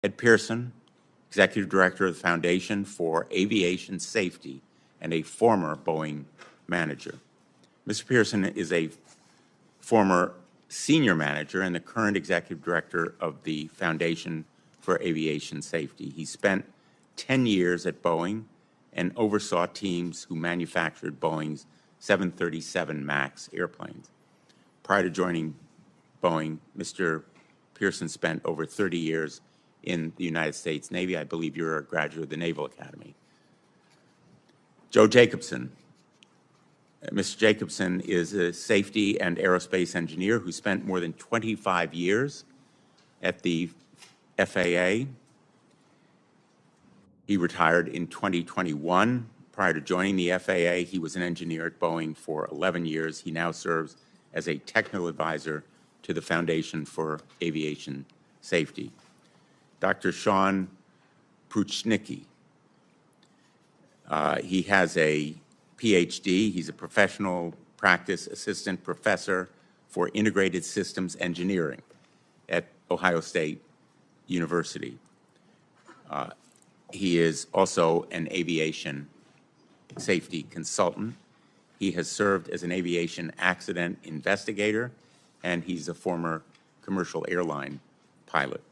Ed Pearson, Executive Director of the Foundation for Aviation Safety and a former Boeing manager. Mr. Pearson is a former senior manager and the current Executive Director of the Foundation for Aviation Safety. He spent 10 years at Boeing and oversaw teams who manufactured Boeing's 737 MAX airplanes. Prior to joining Boeing, Mr. Pearson spent over 30 years in the United States Navy. I believe you're a graduate of the Naval Academy. Joe Jacobson. Mr. Jacobson is a safety and aerospace engineer who spent more than 25 years at the FAA. He retired in 2021. Prior to joining the FAA, he was an engineer at Boeing for 11 years. He now serves as a technical advisor to the Foundation for Aviation Safety. Dr. Sean Pruchnicki. He has a PhD. He's a professional practice assistant professor for integrated systems engineering at Ohio State University. He is also an aviation safety consultant. He has served as an aviation accident investigator, and he's a former commercial airline pilot.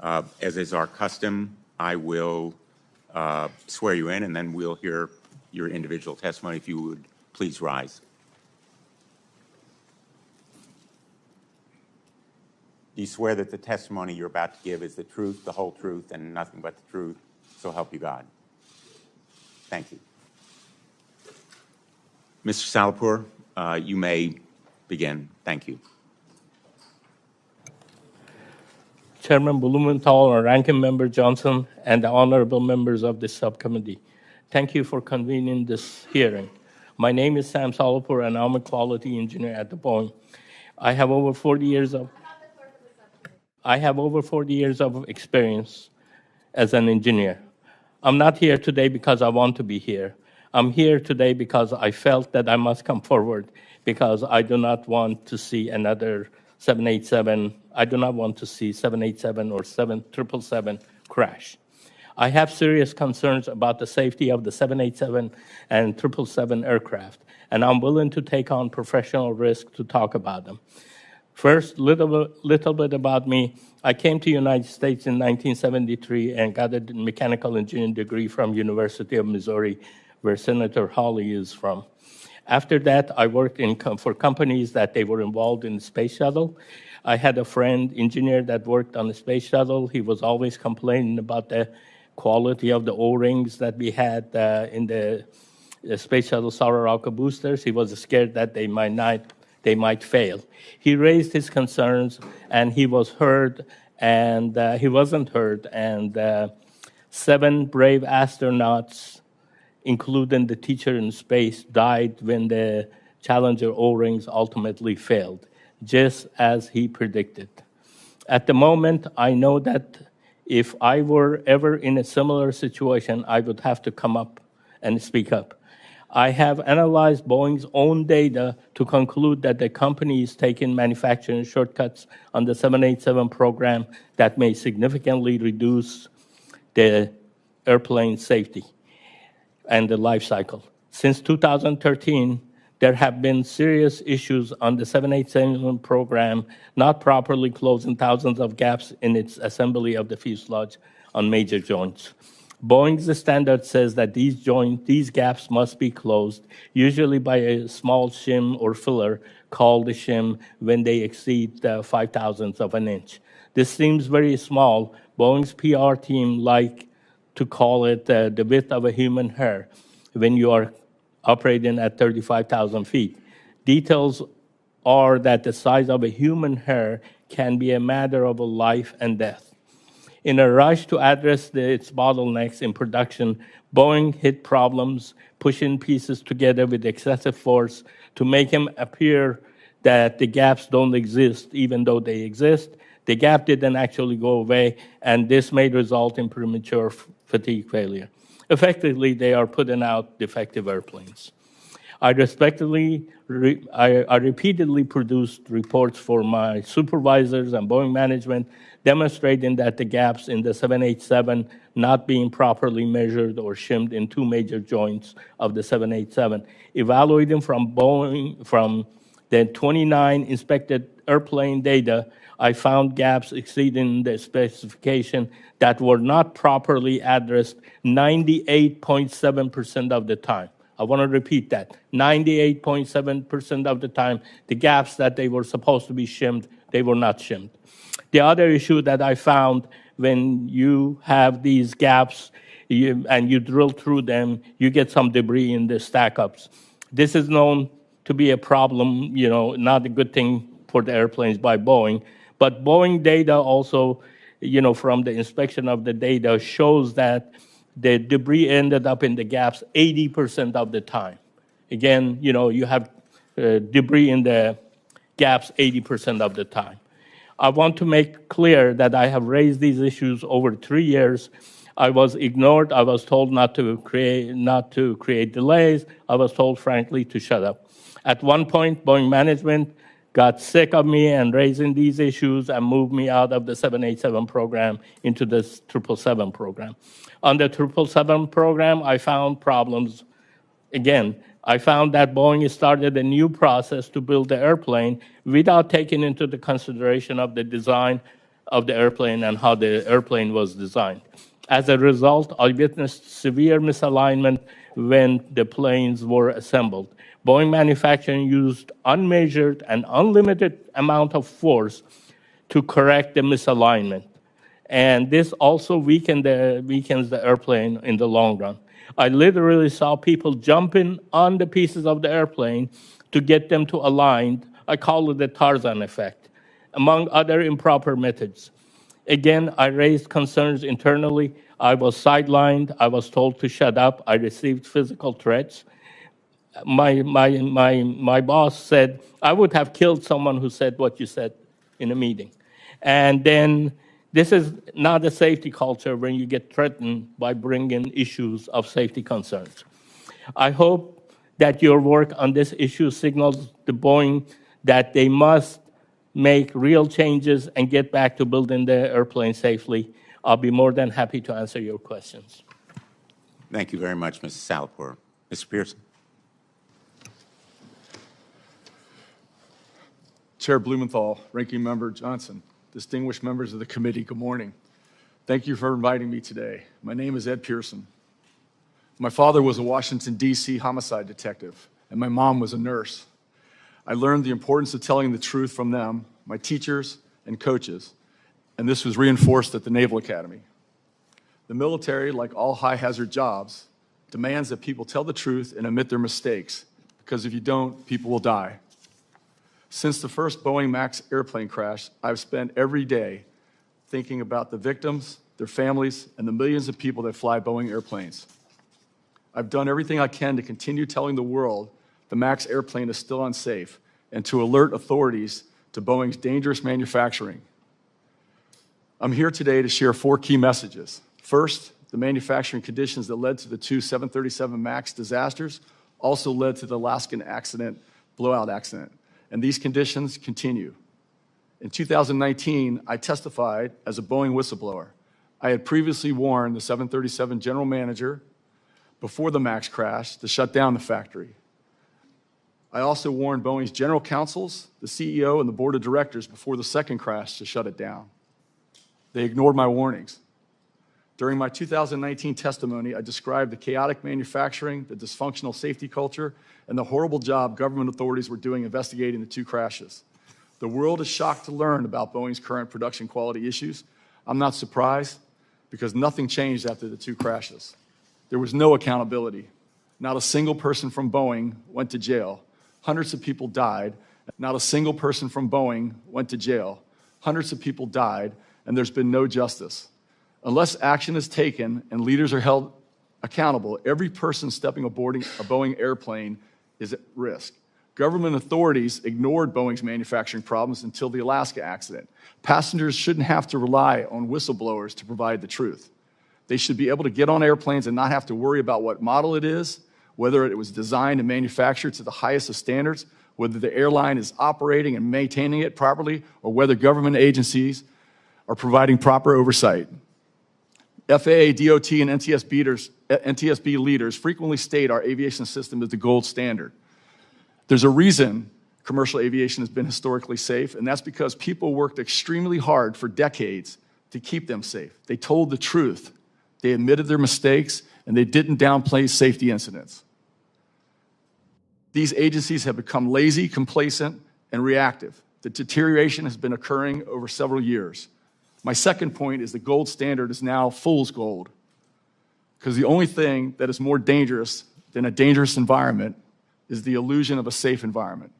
As is our custom, I will swear you in, and then we'll hear your individual testimony. If you would please rise. Do you swear that the testimony you're about to give is the truth, the whole truth, and nothing but the truth? So help you God. Thank you. Mr. Salapur, you may begin. Thank you. Chairman Blumenthal, Ranking Member Johnson, and the honorable members of this subcommittee, thank you for convening this hearing. My name is Sam Salapur, and I'm a quality engineer at the Boeing. I have over 40 years of experience as an engineer. I'm not here today because I want to be here. I'm here today because I felt that I must come forward because I do not want to see another 787. I do not want to see 787 or 777 crash. I have serious concerns about the safety of the 787 and 777 aircraft, and I'm willing to take on professional risk to talk about them. First, little bit about me. I came to the United States in 1973 and got a mechanical engineering degree from University of Missouri, where Senator Hawley is from. After that, I worked for companies that they were involved in the space shuttle. I had a friend, engineer, that worked on the space shuttle. He was always complaining about the quality of the O-rings that we had in the space shuttle Sauraraka boosters. He was scared that they might fail. He raised his concerns, and he was heard, and he wasn't heard. And 7 brave astronauts, including the teacher in space, died when the Challenger O-rings ultimately failed, just as he predicted. At the moment, I know that if I were ever in a similar situation, I would have to come up and speak up. I have analyzed Boeing's own data to conclude that the company is taking manufacturing shortcuts on the 787 program that may significantly reduce the airplane safety and the life cycle. Since 2013, there have been serious issues on the 787 program, not properly closing thousands of gaps in its assembly of the fuselage on major joints. Boeing's standard says that these gaps must be closed, usually by a small shim or filler called a shim when they exceed 5 thousandths of an inch. This seems very small. Boeing's PR team like to call it the width of a human hair when you are operating at 35,000 feet. Details are that the size of a human hair can be a matter of life and death. In a rush to address its bottlenecks in production, Boeing hit problems, pushing pieces together with excessive force to make them appear that the gaps don't exist, even though they exist. The gap didn't actually go away, and this may result in premature fatigue failure. Effectively, they are putting out defective airplanes. I repeatedly produced reports for my supervisors and Boeing management demonstrating that the gaps in the 787 not being properly measured or shimmed in two major joints of the 787. Evaluating from Boeing, from the 29 inspected airplane data, I found gaps exceeding the specification that were not properly addressed 98.7% of the time. I want to repeat that. 98.7% of the time, the gaps that they were supposed to be shimmed, they were not shimmed. The other issue that I found, when you have these gaps and you drill through them, you get some debris in the stack-ups. This is known to be a problem, not a good thing for the airplanes by Boeing. But Boeing data also, from the inspection of the data, shows that the debris ended up in the gaps 80% of the time. Again, you have debris in the gaps 80% of the time. I want to make clear that I have raised these issues over 3 years. I was ignored. I was told not to create delays. I was told, frankly, to shut up. At one point, Boeing management got sick of me and raising these issues and moved me out of the 787 program into the 777 program. On the 777 program, I found problems. Again, I found that Boeing started a new process to build the airplane without taking into the consideration of the design of the airplane and how the airplane was designed. As a result, I witnessed severe misalignment when the planes were assembled. Boeing manufacturing used unmeasured and unlimited amount of force to correct the misalignment. And this also weakens the airplane in the long run. I literally saw people jumping on the pieces of the airplane to get them to align. I call it the Tarzan effect, among other improper methods. Again, I raised concerns internally. I was sidelined. I was told to shut up. I received physical threats. My boss said, I would have killed someone who said what you said in a meeting. And then this is not a safety culture when you get threatened by bringing issues of safety concerns. I hope that your work on this issue signals to Boeing that they must make real changes and get back to building the airplane safely. I'll be more than happy to answer your questions. Thank you very much, Mrs. Salapur. Mr. Pearson. Chair Blumenthal, Ranking Member Johnson, distinguished members of the committee, good morning. Thank you for inviting me today. My name is Ed Pearson. My father was a Washington, D.C. homicide detective, and my mom was a nurse. I learned the importance of telling the truth from them, my teachers and coaches, and this was reinforced at the Naval Academy. The military, like all high-hazard jobs, demands that people tell the truth and admit their mistakes, because if you don't, people will die. Since the first Boeing MAX airplane crash, I've spent every day thinking about the victims, their families, and the millions of people that fly Boeing airplanes. I've done everything I can to continue telling the world the MAX airplane is still unsafe and to alert authorities to Boeing's dangerous manufacturing. I'm here today to share 4 key messages. First, the manufacturing conditions that led to the 2 737 MAX disasters also led to the Alaskan blowout accident. And these conditions continue. In 2019, I testified as a Boeing whistleblower. I had previously warned the 737 general manager before the MAX crash to shut down the factory. I also warned Boeing's general counsels, the CEO, and the board of directors before the second crash to shut it down. They ignored my warnings. During my 2019 testimony, I described the chaotic manufacturing, the dysfunctional safety culture, and the horrible job government authorities were doing investigating the 2 crashes. The world is shocked to learn about Boeing's current production quality issues. I'm not surprised, because nothing changed after the 2 crashes. There was no accountability. Not a single person from Boeing went to jail. Hundreds of people died. Not a single person from Boeing went to jail. Hundreds of people died, and there's been no justice. Unless action is taken and leaders are held accountable, every person stepping aboard a Boeing airplane is at risk. Government authorities ignored Boeing's manufacturing problems until the Alaska accident. Passengers shouldn't have to rely on whistleblowers to provide the truth. They should be able to get on airplanes and not have to worry about what model it is, whether it was designed and manufactured to the highest of standards, whether the airline is operating and maintaining it properly, or whether government agencies are providing proper oversight. FAA, DOT, and NTSB leaders frequently state our aviation system is the gold standard. There's a reason commercial aviation has been historically safe, and that's because people worked extremely hard for decades to keep them safe. They told the truth. They admitted their mistakes, and they didn't downplay safety incidents. These agencies have become lazy, complacent, and reactive. The deterioration has been occurring over several years. My second point is the gold standard is now fool's gold, because the only thing that is more dangerous than a dangerous environment is the illusion of a safe environment.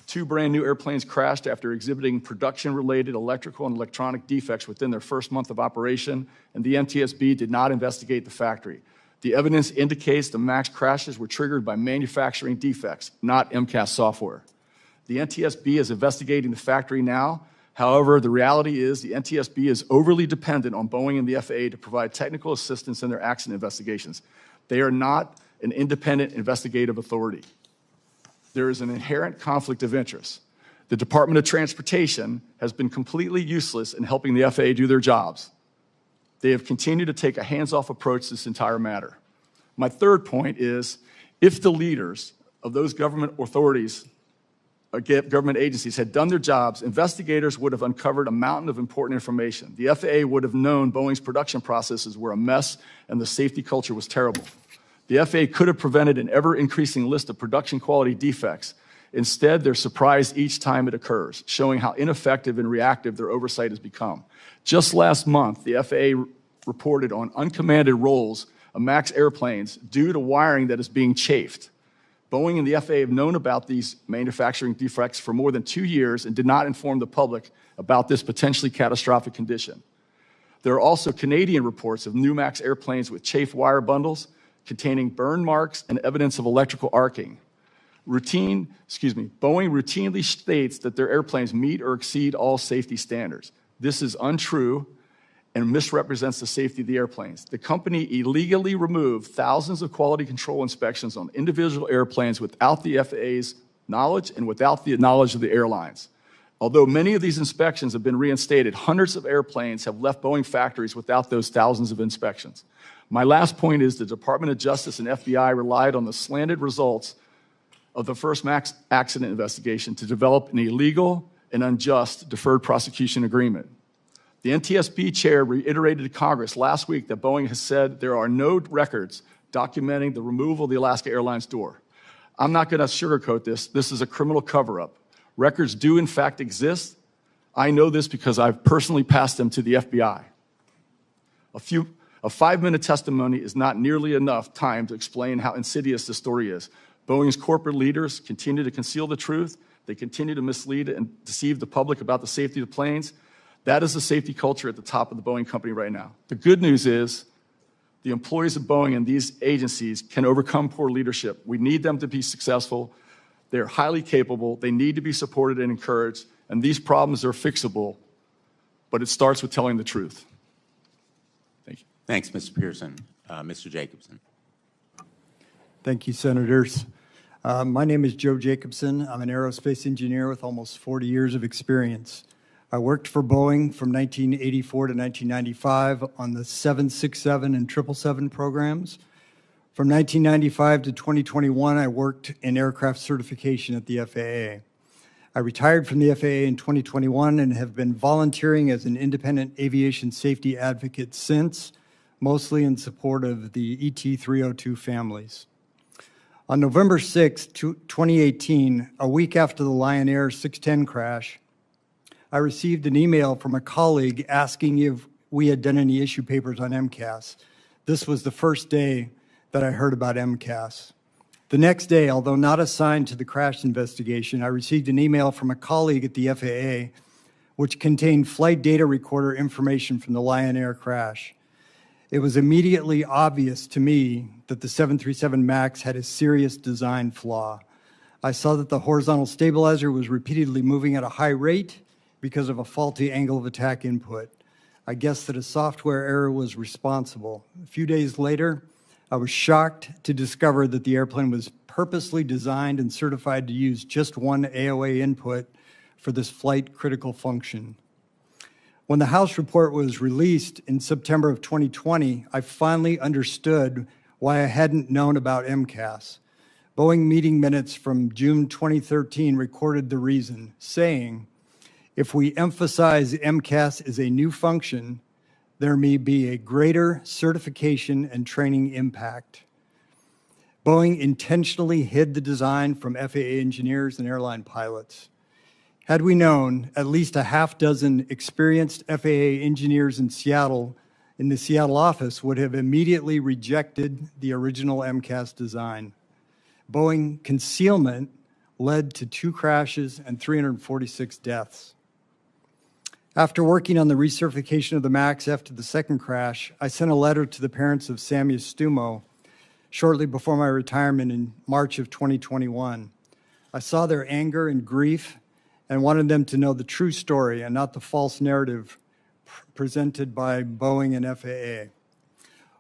2 brand new airplanes crashed after exhibiting production-related electrical and electronic defects within their first month of operation, and the NTSB did not investigate the factory. The evidence indicates the MAX crashes were triggered by manufacturing defects, not MCAS software. The NTSB is investigating the factory now. However, the reality is the NTSB is overly dependent on Boeing and the FAA to provide technical assistance in their accident investigations. They are not an independent investigative authority. There is an inherent conflict of interest. The Department of Transportation has been completely useless in helping the FAA do their jobs. They have continued to take a hands-off approach to this entire matter. My third point is, if the leaders of those government authorities, government agencies had done their jobs, investigators would have uncovered a mountain of important information. The FAA would have known Boeing's production processes were a mess and the safety culture was terrible. The FAA could have prevented an ever-increasing list of production quality defects. Instead, they're surprised each time it occurs, showing how ineffective and reactive their oversight has become. Just last month, the FAA reported on uncommanded rolls of MAX airplanes due to wiring that is being chafed. Boeing and the FAA have known about these manufacturing defects for more than 2 years and did not inform the public about this potentially catastrophic condition. There are also Canadian reports of new MAX airplanes with chafed wire bundles containing burn marks and evidence of electrical arcing. Boeing routinely states that their airplanes meet or exceed all safety standards. This is untrue and misrepresents the safety of the airplanes. The company illegally removed thousands of quality control inspections on individual airplanes without the FAA's knowledge and without the knowledge of the airlines. Although many of these inspections have been reinstated, hundreds of airplanes have left Boeing factories without those thousands of inspections. My last point is the Department of Justice and FBI relied on the slanted results of the first MAX accident investigation to develop an illegal and unjust deferred prosecution agreement. The NTSB chair reiterated to Congress last week that Boeing has said there are no records documenting the removal of the Alaska Airlines door. I'm not going to sugarcoat this. This is a criminal cover-up. Records do, in fact, exist. I know this because I've personally passed them to the FBI. A 5-minute testimony is not nearly enough time to explain how insidious this story is. Boeing's corporate leaders continue to conceal the truth. They continue to mislead and deceive the public about the safety of the planes. That is the safety culture at the top of the Boeing company right now. The good news is the employees of Boeing and these agencies can overcome poor leadership. We need them to be successful. They're highly capable. They need to be supported and encouraged. And these problems are fixable, but it starts with telling the truth. Thank you. Thanks, Mr. Pearson. Mr. Jacobson. Thank you, Senators. My name is Joe Jacobson. I'm an aerospace engineer with almost 40 years of experience. I worked for Boeing from 1984 to 1995 on the 767 and 777 programs. From 1995 to 2021, I worked in aircraft certification at the FAA. I retired from the FAA in 2021 and have been volunteering as an independent aviation safety advocate since, mostly in support of the ET-302 families. On November 6, 2018, a week after the Lion Air 610 crash, I received an email from a colleague asking if we had done any issue papers on MCAS. This was the first day that I heard about MCAS. The next day, although not assigned to the crash investigation, I received an email from a colleague at the FAA which contained flight data recorder information from the Lion Air crash. It was immediately obvious to me that the 737 MAX had a serious design flaw. I saw that the horizontal stabilizer was repeatedly moving at a high rate because of a faulty angle of attack input. I guessed that a software error was responsible. A few days later, I was shocked to discover that the airplane was purposely designed and certified to use just one AOA input for this flight critical function. When the House report was released in September of 2020, I finally understood why I hadn't known about MCAS. Boeing meeting minutes from June 2013 recorded the reason, saying, if we emphasize MCAS as a new function, there may be a greater certification and training impact. Boeing intentionally hid the design from FAA engineers and airline pilots. Had we known, at least a half dozen experienced FAA engineers in the Seattle office would have immediately rejected the original MCAS design. Boeing concealment led to 2 crashes and 346 deaths. After working on the recertification of the MAX after the second crash, I sent a letter to the parents of Sammy Stumo shortly before my retirement in March of 2021. I saw their anger and grief and wanted them to know the true story and not the false narrative presented by Boeing and FAA.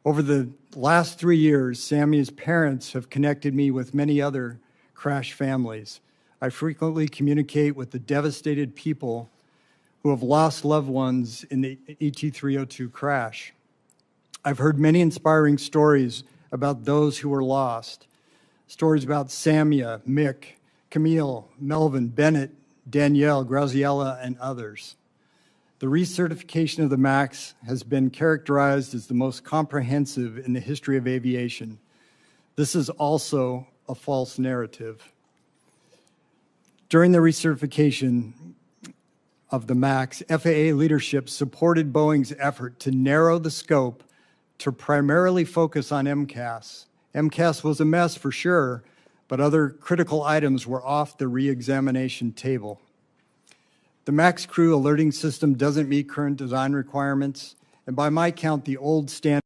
Over the last 3 years, Sammy's parents have connected me with many other crash families. I frequently communicate with the devastated people who have lost loved ones in the ET-302 crash. I've heard many inspiring stories about those who were lost. Stories about Samia, Mick, Camille, Melvin, Bennett, Danielle, Graziella, and others. The recertification of the MAX has been characterized as the most comprehensive in the history of aviation. This is also a false narrative. During the recertification of the MAX, FAA leadership supported Boeing's effort to narrow the scope to primarily focus on MCAS. MCAS was a mess for sure, but other critical items were off the re-examination table. The MAX crew alerting system doesn't meet current design requirements, and by my count, the old standard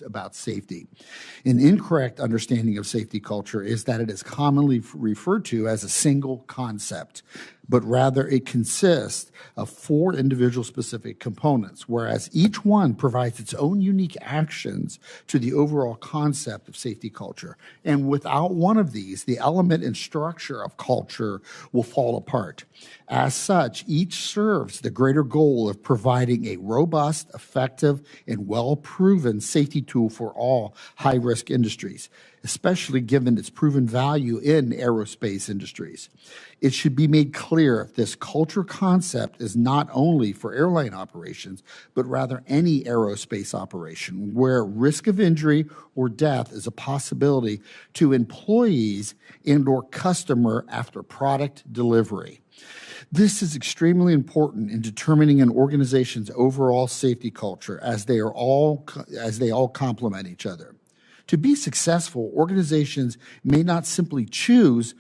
about safety. An incorrect understanding of safety culture is that it is commonly referred to as a single concept, but rather it consists of 4 individual specific components, whereas each one provides its own unique actions to the overall concept of safety culture. And without one of these, the element and structure of culture will fall apart. As such, each serves the greater goal of providing a robust, effective, and well-proven safety tool for all high-risk industries. especially given its proven value in aerospace industries. It should be made clear this culture concept is not only for airline operations, but rather any aerospace operation where risk of injury or death is a possibility to employees and/or customer after product delivery. This is extremely important in determining an organization's overall safety culture as they all complement each other. To be successful, organizations may not simply choose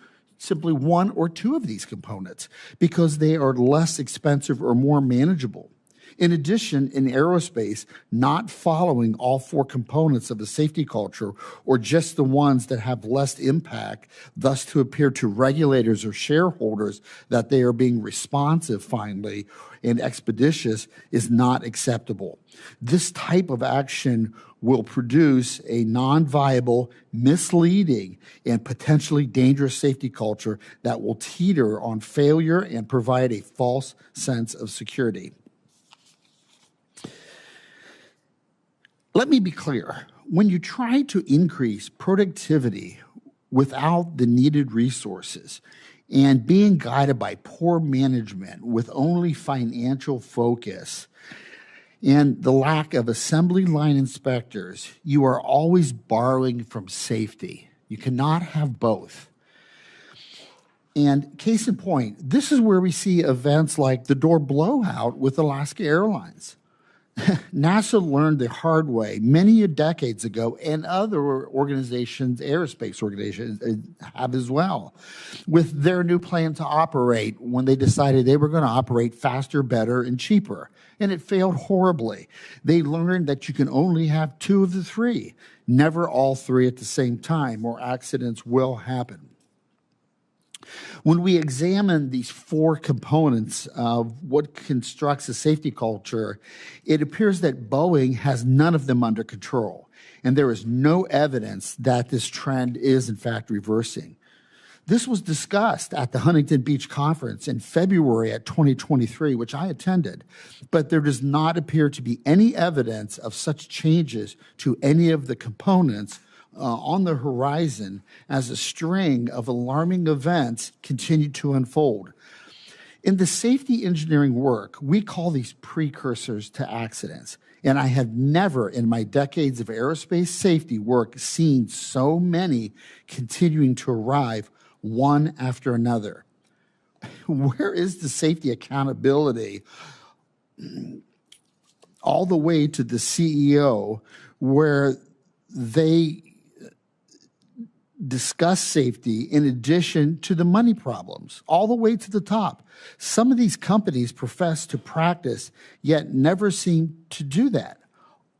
one or two of these components because they are less expensive or more manageable. In addition, in aerospace, not following all four components of the safety culture or just the ones that have less impact, thus to appear to regulators or shareholders that they are being responsive finally and expeditious, is not acceptable. This type of action will produce a non-viable, misleading, and potentially dangerous safety culture that will teeter on failure and provide a false sense of security. Let me be clear. When you try to increase productivity without the needed resources and being guided by poor management with only financial focus and the lack of assembly line inspectors, you are always borrowing from safety. You cannot have both. And case in point, this is where we see events like the door blowout with Alaska Airlines. NASA learned the hard way many decades ago, and other organizations, aerospace organizations, have as well, with their new plan to operate when they decided they were going to operate faster, better, and cheaper. And it failed horribly. They learned that you can only have two of the three, never all three at the same time, or accidents will happen. When we examine these four components of what constructs a safety culture, it appears that Boeing has none of them under control, and there is no evidence that this trend is, in fact, reversing. This was discussed at the Huntington Beach Conference in February at 2023, which I attended, but there does not appear to be any evidence of such changes to any of the components on the horizon as a string of alarming events continue to unfold. In the safety engineering work, we call these precursors to accidents. And I have never in my decades of aerospace safety work seen so many continuing to arrive one after another. Where is the safety accountability all the way to the CEO where they discuss safety in addition to the money problems, all the way to the top? Some of these companies profess to practice, yet never seem to do that.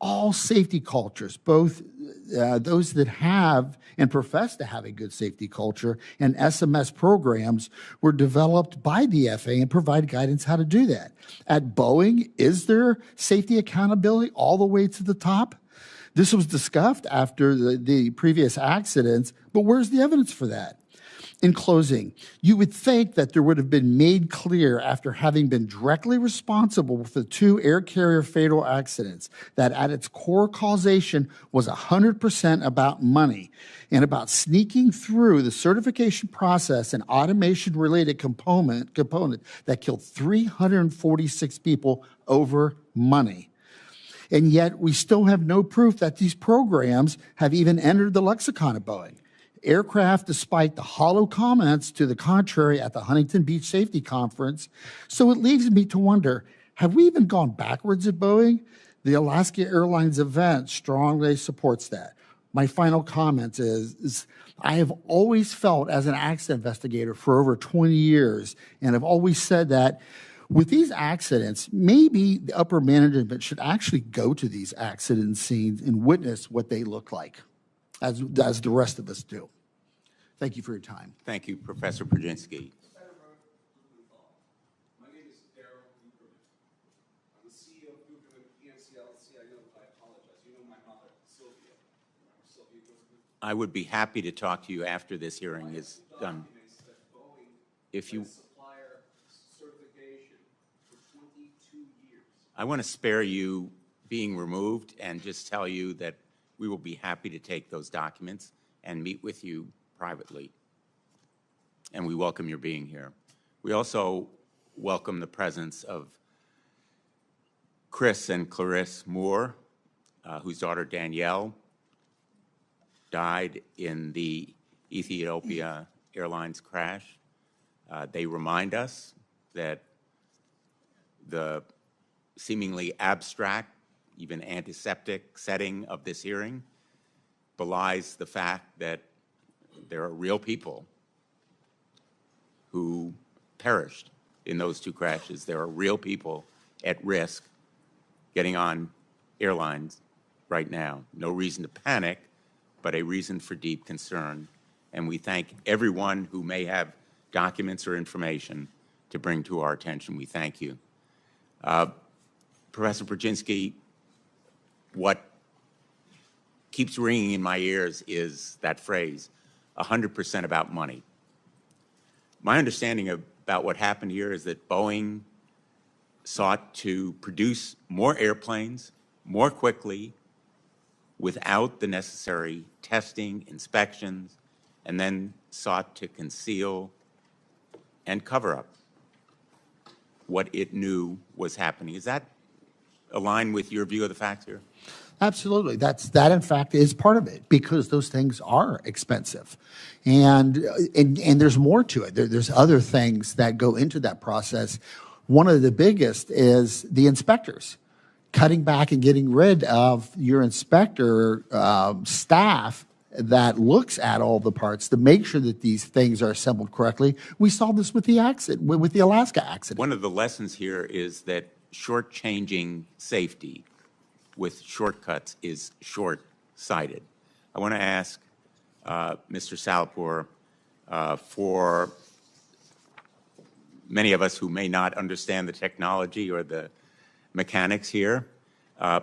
All safety cultures, both those that have and profess to have a good safety culture and SMS programs, were developed by the FAA and provide guidance how to do that. At Boeing, is there safety accountability all the way to the top? This was discussed after the previous accidents, but where's the evidence for that? In closing, you would think that there would have been made clear after having been directly responsible for the two air carrier fatal accidents that at its core causation was 100% about money and about sneaking through the certification process and automation-related component that killed 346 people over money. And yet we still have no proof that these programs have even entered the lexicon of Boeing. Aircraft, despite the hollow comments to the contrary at the Huntington Beach Safety Conference. So it leaves me to wonder, have we even gone backwards at Boeing? The Alaska Airlines event strongly supports that. My final comment is I have always felt as an accident investigator for over 20 years, and I've always said that with these accidents, maybe the upper management should actually go to these accident scenes and witness what they look like, as the rest of us do. Thank you for your time. Thank you, Professor Brzezinski. My name is Daryl Duperman. I'm the CEO of Duperman PNC-LLC. I apologize. You know my mother, Sylvia. Remember Sylvia Duperman? I would be happy to talk to you after this hearing is done. If you, Supplier certification for 22 years. I want to spare you being removed and just tell you that we will be happy to take those documents and meet with you privately. And we welcome your being here. We also welcome the presence of Chris and Clarisse Moore, whose daughter Danielle died in the Ethiopia Airlines crash. They remind us that the seemingly abstract, even antiseptic setting of this hearing belies the fact that there are real people who perished in those two crashes. There are real people at risk getting on airlines right now. No reason to panic, but a reason for deep concern. And we thank everyone who may have documents or information to bring to our attention. We thank you. Professor Brzezinski, what keeps ringing in my ears is that phrase, 100% about money. My understanding about what happened here is that Boeing sought to produce more airplanes more quickly without the necessary testing, inspections, and then sought to conceal and cover up what it knew was happening. Is that aligned with your view of the facts here? Absolutely. That in fact is part of it, because those things are expensive. And there's more to it. There's other things that go into that process. One of the biggest is the inspectors. Cutting back and getting rid of your inspector staff that looks at all the parts to make sure that these things are assembled correctly. We saw this with the accident, with the Alaska accident. One of the lessons here is that shortchanging safety with shortcuts is short-sighted. I want to ask Mr. Salpour, for many of us who may not understand the technology or the mechanics here,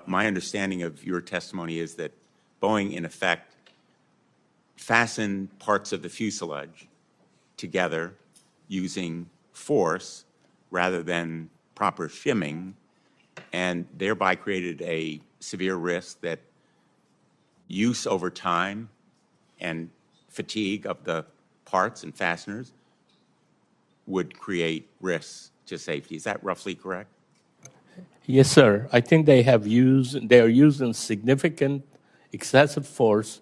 my understanding of your testimony is that Boeing, in effect, fastened parts of the fuselage together using force rather than proper shimming, and thereby created a severe risk that use over time and fatigue of the parts and fasteners would create risks to safety. Is that roughly correct? Yes, sir. I think they are using significant excessive force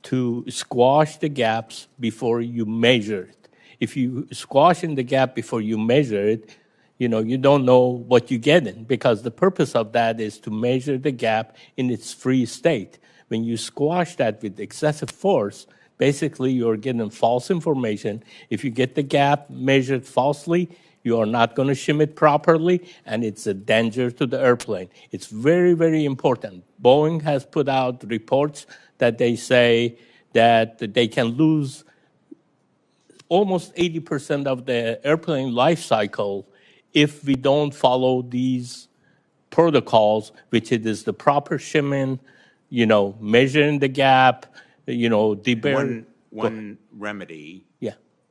to squash the gaps before you measure it. If you squash in the gap before you measure it, you don't know what you're getting, because the purpose of that is to measure the gap in its free state. When you squash that with excessive force, basically you're getting false information. If you get the gap measured falsely, you are not going to shim it properly, and it's a danger to the airplane. It's very, very important. Boeing has put out reports that they say that they can lose almost 80% of the airplane life cycle if we don't follow these protocols, which it is the proper shimming, measuring the gap, One remedy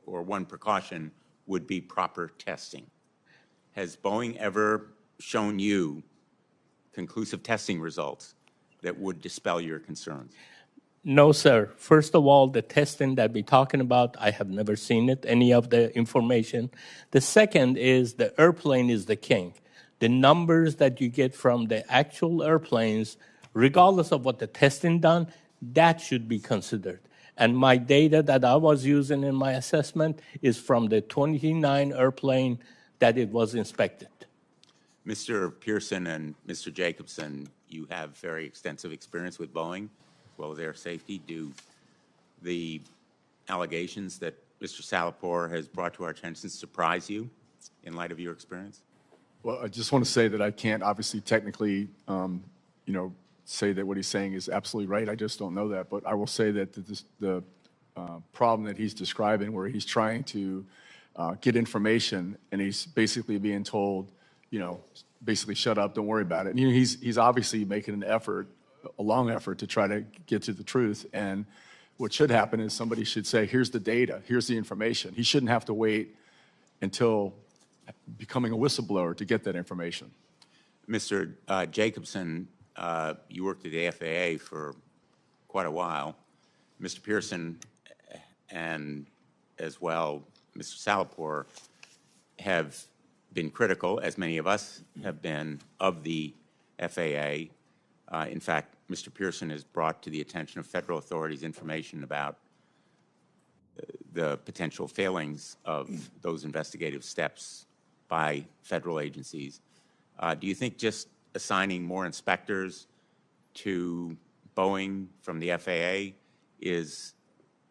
or one precaution would be proper testing. Has Boeing ever shown you conclusive testing results that would dispel your concerns? No, sir. First of all, the testing that we're talking about, I have never seen it, any of the information. The second is the airplane is the king. The numbers that you get from the actual airplanes, regardless of what the testing done, that should be considered. And my data that I was using in my assessment is from the 29 airplane that it was inspected. Mr. Pearson and Mr. Jacobson, you have very extensive experience with Boeing, as well as air safety. Do the allegations that Mr. Salpour has brought to our attention surprise you in light of your experience? Well, I just want to say that I can't obviously technically, say that what he's saying is absolutely right. I just don't know that. But I will say that the problem that he's describing, where he's trying to get information and he's basically being told, basically shut up, don't worry about it. And, he's obviously making an effort, a long effort, to try to get to the truth. And what should happen is somebody should say, here's the data, here's the information. He shouldn't have to wait until becoming a whistleblower to get that information. Mr. Jacobson, you worked at the FAA for quite a while. Mr. Pearson and as well Mr. Salapore have been critical, as many of us have been, of the FAA. In fact, Mr. Pearson has brought to the attention of federal authorities information about the potential failings of those investigative steps by federal agencies. Do you think just assigning more inspectors to Boeing from the FAA is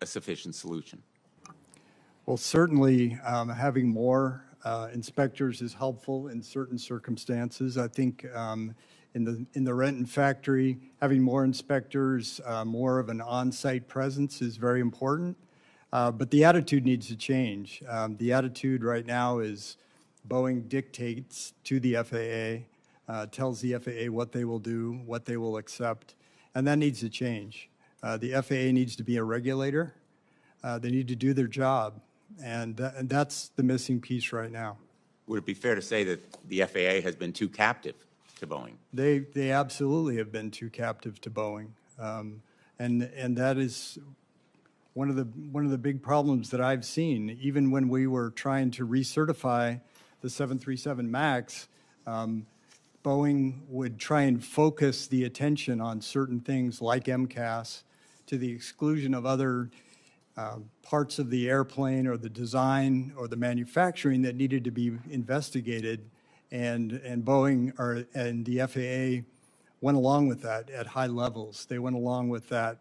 a sufficient solution? Well, certainly having more inspectors is helpful in certain circumstances. I think in the Renton factory, having more inspectors, more of an on-site presence is very important. But the attitude needs to change. The attitude right now is Boeing dictates to the FAA, tells the FAA what they will do, what they will accept, and that needs to change. The FAA needs to be a regulator. They need to do their job, and that's the missing piece right now. Would it be fair to say that the FAA has been too captive to Boeing? They absolutely have been too captive to Boeing, and that is one of the big problems that I've seen. Even when we were trying to recertify the 737 MAX, Boeing would try and focus the attention on certain things like MCAS to the exclusion of other parts of the airplane or the design or the manufacturing that needed to be investigated, and Boeing and the FAA went along with that at high levels. They went along with that,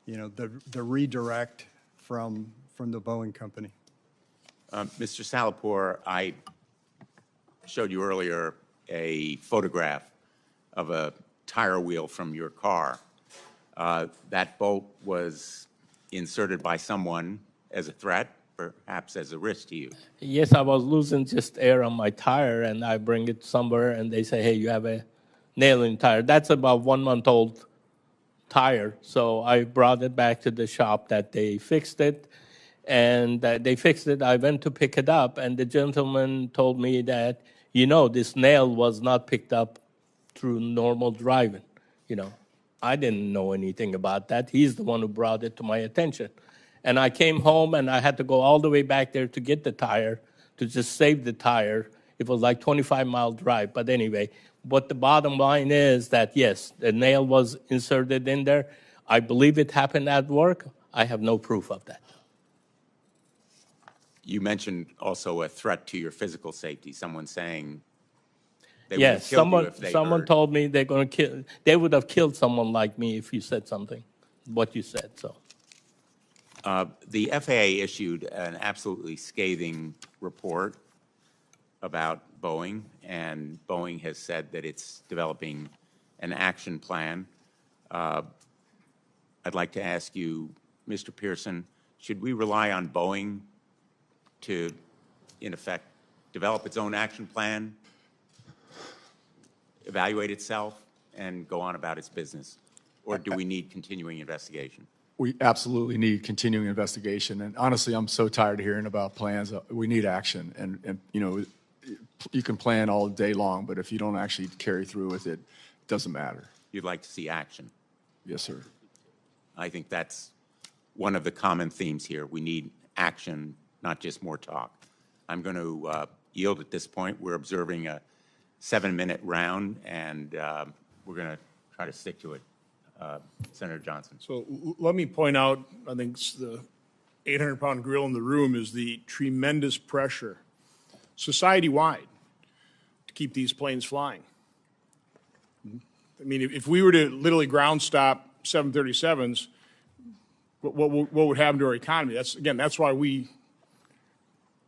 the redirect from the Boeing company. Mr. Salapore, I showed you earlier a photograph of a tire wheel from your car. That bolt was inserted by someone as a threat, perhaps as a risk to you. Yes, I was losing just air on my tire, and I bring it somewhere, and they say, hey, you have a nail in the tire. That's about 1 month old tire. So I brought it back to the shop that they fixed it, and they fixed it. I went to pick it up, and the gentleman told me that, this nail was not picked up through normal driving. I didn't know anything about that. He's the one who brought it to my attention. And I came home, and I had to go all the way back there to get the tire, to just save the tire. It was like 25-mile drive. But anyway, but the bottom line is that, yes, the nail was inserted in there. I believe it happened at work. I have no proof of that. You mentioned also a threat to your physical safety, someone saying they would Yes, have killed you if they someone heard. told me they're going to kill. They would have killed someone like me if you said something, what you said. So. The FAA issued an absolutely scathing report about Boeing, and Boeing has said that it's developing an action plan. I'd like to ask you, Mr. Pearson, should we rely on Boeing to, in effect, develop its own action plan, evaluate itself, and go on about its business? Or do we need continuing investigation? We absolutely need continuing investigation. And honestly, I'm so tired of hearing about plans. We need action. And you can plan all day long, but if you don't actually carry through with it, it doesn't matter. You'd like to see action. Yes, sir. I think that's one of the common themes here. We need action, not just more talk. I'm going to yield at this point. We're observing a 7-minute round, and we're going to try to stick to it. Senator Johnson. So let me point out, I think the 800-pound gorilla in the room is the tremendous pressure society-wide to keep these planes flying. I mean, if we were to literally ground stop 737s, what would happen to our economy? That's why we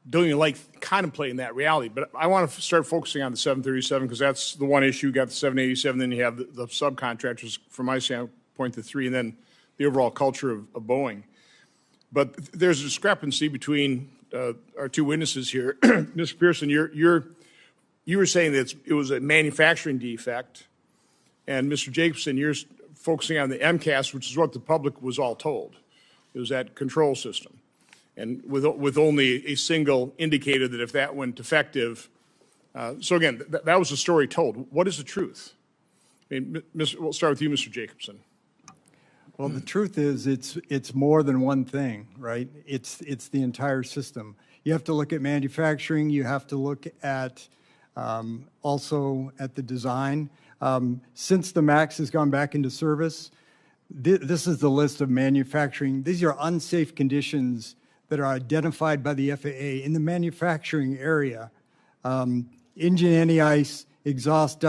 don't even like contemplating that reality. But I want to start focusing on the 737 because that's the one issue. You got the 787, then you have the subcontractors, from my standpoint, the three, and then the overall culture of Boeing. But there's a discrepancy between our two witnesses here. Mr. Pearson, you were saying that it was a manufacturing defect, and Mr. Jacobson, you're focusing on the MCAS, which is what the public was all told. It was that control system. And with only a single indicator that if that went defective, so again, that was the story told. What is the truth? I mean, we'll start with you, Mr. Jacobson. Well, the truth is, it's more than one thing, right? It's the entire system. You have to look at manufacturing. You have to look at also at the design. Since the MAX has gone back into service, this is the list of manufacturing. These are unsafe conditions that are identified by the FAA in the manufacturing area. Engine anti-ice, exhaust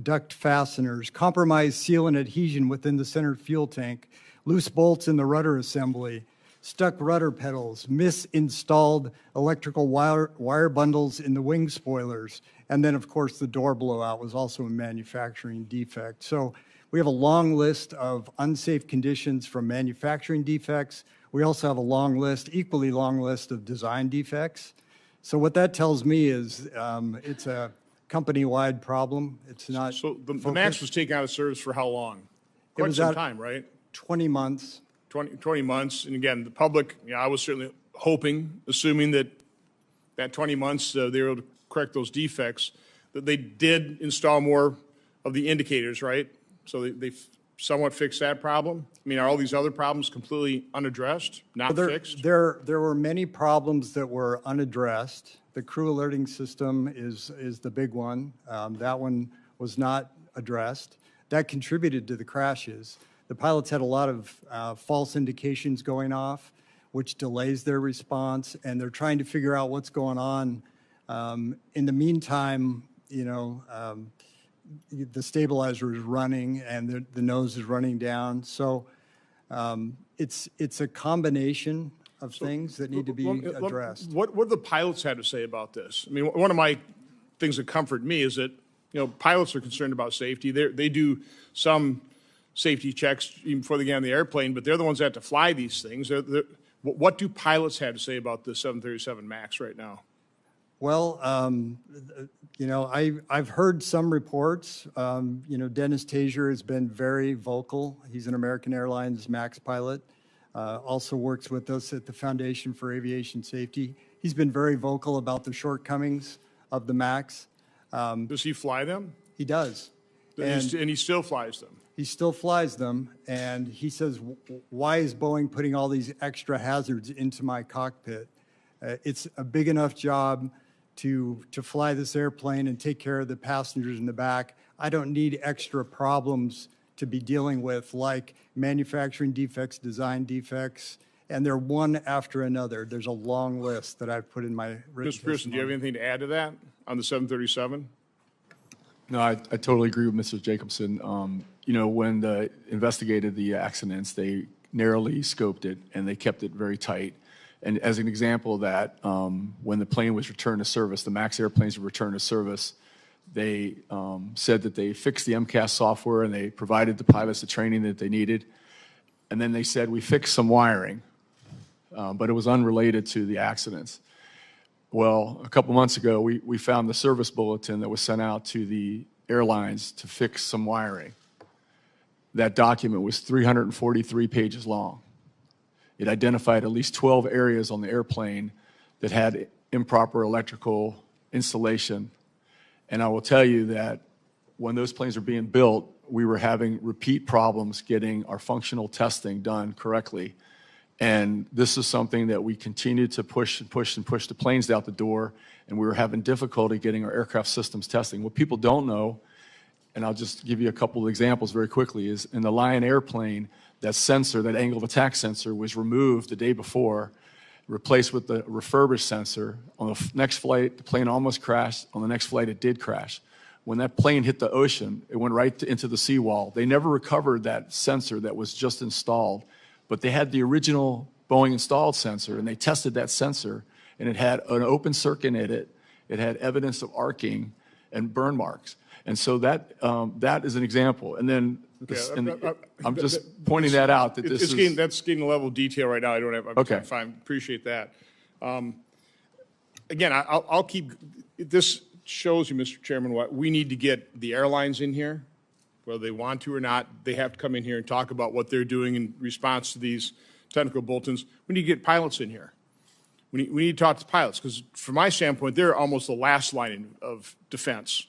duct fasteners, compromised seal and adhesion within the center fuel tank, loose bolts in the rudder assembly, stuck rudder pedals, misinstalled electrical wire bundles in the wing spoilers, and then, of course, the door blowout was also a manufacturing defect. So we have a long list of unsafe conditions from manufacturing defects. We also have a long list, equally long list of design defects. So what that tells me is it's a company-wide problem. It's not. So the MAX was taken out of service for how long? It Quite was some out time, right? 20 months. 20 months. And again, the public, I was certainly hoping, assuming that 20 months they were able to correct those defects, that they did install more of the indicators, right? So they somewhat fixed that problem. I mean, are all these other problems completely unaddressed, not fixed? There were many problems that were unaddressed. The crew alerting system is the big one. That one was not addressed. That contributed to the crashes. The pilots had a lot of false indications going off, which delays their response, and they're trying to figure out what's going on. In the meantime, the stabilizer is running and the nose is running down. So it's a combination of things that need to be addressed. What do the pilots had to say about this? I mean, one of my things that comfort me is that pilots are concerned about safety. They do some safety checks even before they get on the airplane, but they're the ones that have to fly these things. What do pilots have to say about the 737 MAX right now? Well, I've heard some reports. Dennis Tazier has been very vocal. He's an American Airlines MAX pilot. Also works with us at the Foundation for Aviation Safety. He's been very vocal about the shortcomings of the MAX. Does he fly them? He does. And he still flies them? He still flies them, and he says, why is Boeing putting all these extra hazards into my cockpit? It's a big enough job to fly this airplane and take care of the passengers in the back. I don't need extra problems to be dealing with, like manufacturing defects, design defects, and they're one after another. There's a long list that I've put in my written Mr. Pearson, do you have anything to add to that on the 737? No, I totally agree with Mr. Jacobson. When they investigated the accidents, they narrowly scoped it and they kept it very tight. And as an example of that, when the plane was returned to service, the MAX airplanes were returned to service, they said that they fixed the MCAS software and they provided the pilots the training that they needed. And then they said, we fixed some wiring, but it was unrelated to the accidents. Well, a couple months ago, we found the service bulletin that was sent out to the airlines to fix some wiring. That document was 343 pages long. It identified at least 12 areas on the airplane that had improper electrical installation. And I will tell you that when those planes were being built, we were having repeat problems getting our functional testing done correctly. And this is something that we continued to push and push and push the planes out the door, and we were having difficulty getting our aircraft systems testing. What people don't know, and I'll just give you a couple of examples very quickly, is in the Lion airplane, that sensor, that angle of attack sensor, was removed the day before, replaced with the refurbished sensor. On the next flight, the plane almost crashed. On the next flight, it did crash. When that plane hit the ocean, it went right into the seawall. They never recovered that sensor that was just installed, but they had the original Boeing installed sensor, and they tested that sensor, and it had an open circuit in it. It had evidence of arcing and burn marks. And so that is an example. And then I'm just pointing that out. That that's getting a level of detail right now. I don't have. Okay. Fine. Appreciate that. Again, I'll keep. This shows you, Mr. Chairman, what we need to get the airlines in here, whether they want to or not. They have to come in here and talk about what they're doing in response to these technical bulletins. We need to get pilots in here. We need to talk to pilots because, from my standpoint, they're almost the last line of defense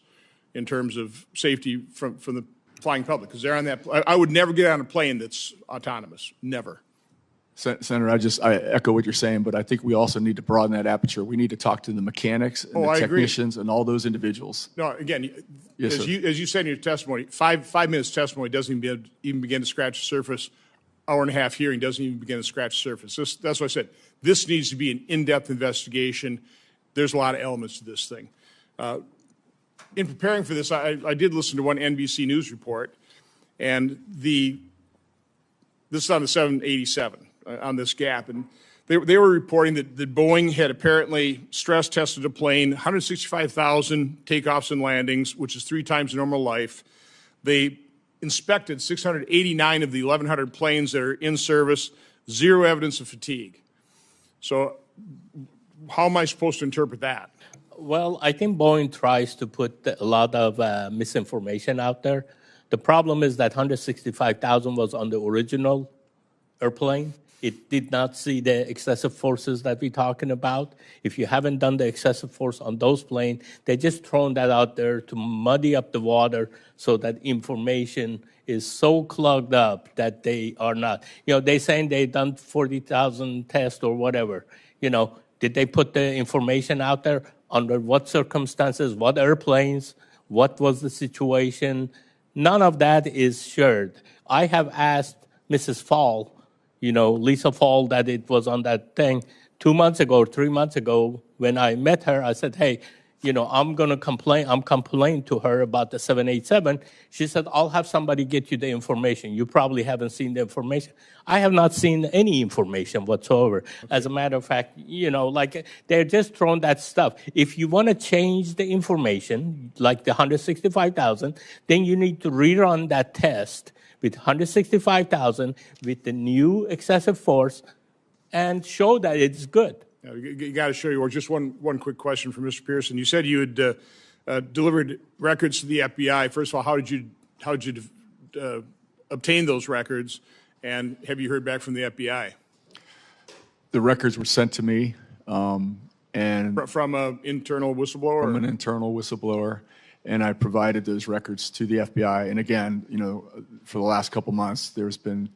in terms of safety from the flying public, because they're on that. I would never get on a plane that's autonomous. Never. Senator, I echo what you're saying, but I think we also need to broaden that aperture. We need to talk to the mechanics and the I agree. technicians and all those individuals. No, again, Yes, as sir. you said in your testimony, five minutes testimony doesn't even begin to scratch the surface. Hour and a half hearing doesn't even begin to scratch the surface. That's what I said. This needs to be an in-depth investigation. There's a lot of elements to this thing. In preparing for this, I did listen to one NBC News report, and this is on the 787, on this gap, and they were reporting that Boeing had apparently stress tested a plane, 165,000 takeoffs and landings, which is 3 times normal life. They inspected 689 of the 1,100 planes that are in service, 0 evidence of fatigue. So how am I supposed to interpret that? Well, I think Boeing tries to put a lot of misinformation out there. The problem is that 165,000 was on the original airplane. It did not see the excessive forces that we're talking about. If you haven't done the excessive force on those planes, they just thrown that out there to muddy up the water so that information is so clogged up that they are not. They're saying they've done 40,000 tests or whatever. Did they put the information out there? Under what circumstances, what airplanes, what was the situation? None of that is shared. I have asked Mrs. Fall, Lisa Fall, that it was on that thing 2 months ago or 3 months ago. When I met her, I said, hey, I'm going to complain. I'm complaining to her about the 787. She said, I'll have somebody get you the information. You probably haven't seen the information. I have not seen any information whatsoever. Okay. As a matter of fact, they're just throwing that stuff. If you want to change the information, like the 165,000, then you need to rerun that test with 165,000 with the new excessive force and show that it's good. You got to show your work. Just one quick question for Mr. Pearson. You said you had delivered records to the FBI. First of all, how did you obtain those records, and have you heard back from the FBI? The records were sent to me, and from an internal whistleblower. From an internal whistleblower, and I provided those records to the FBI. And again, for the last couple months, there's been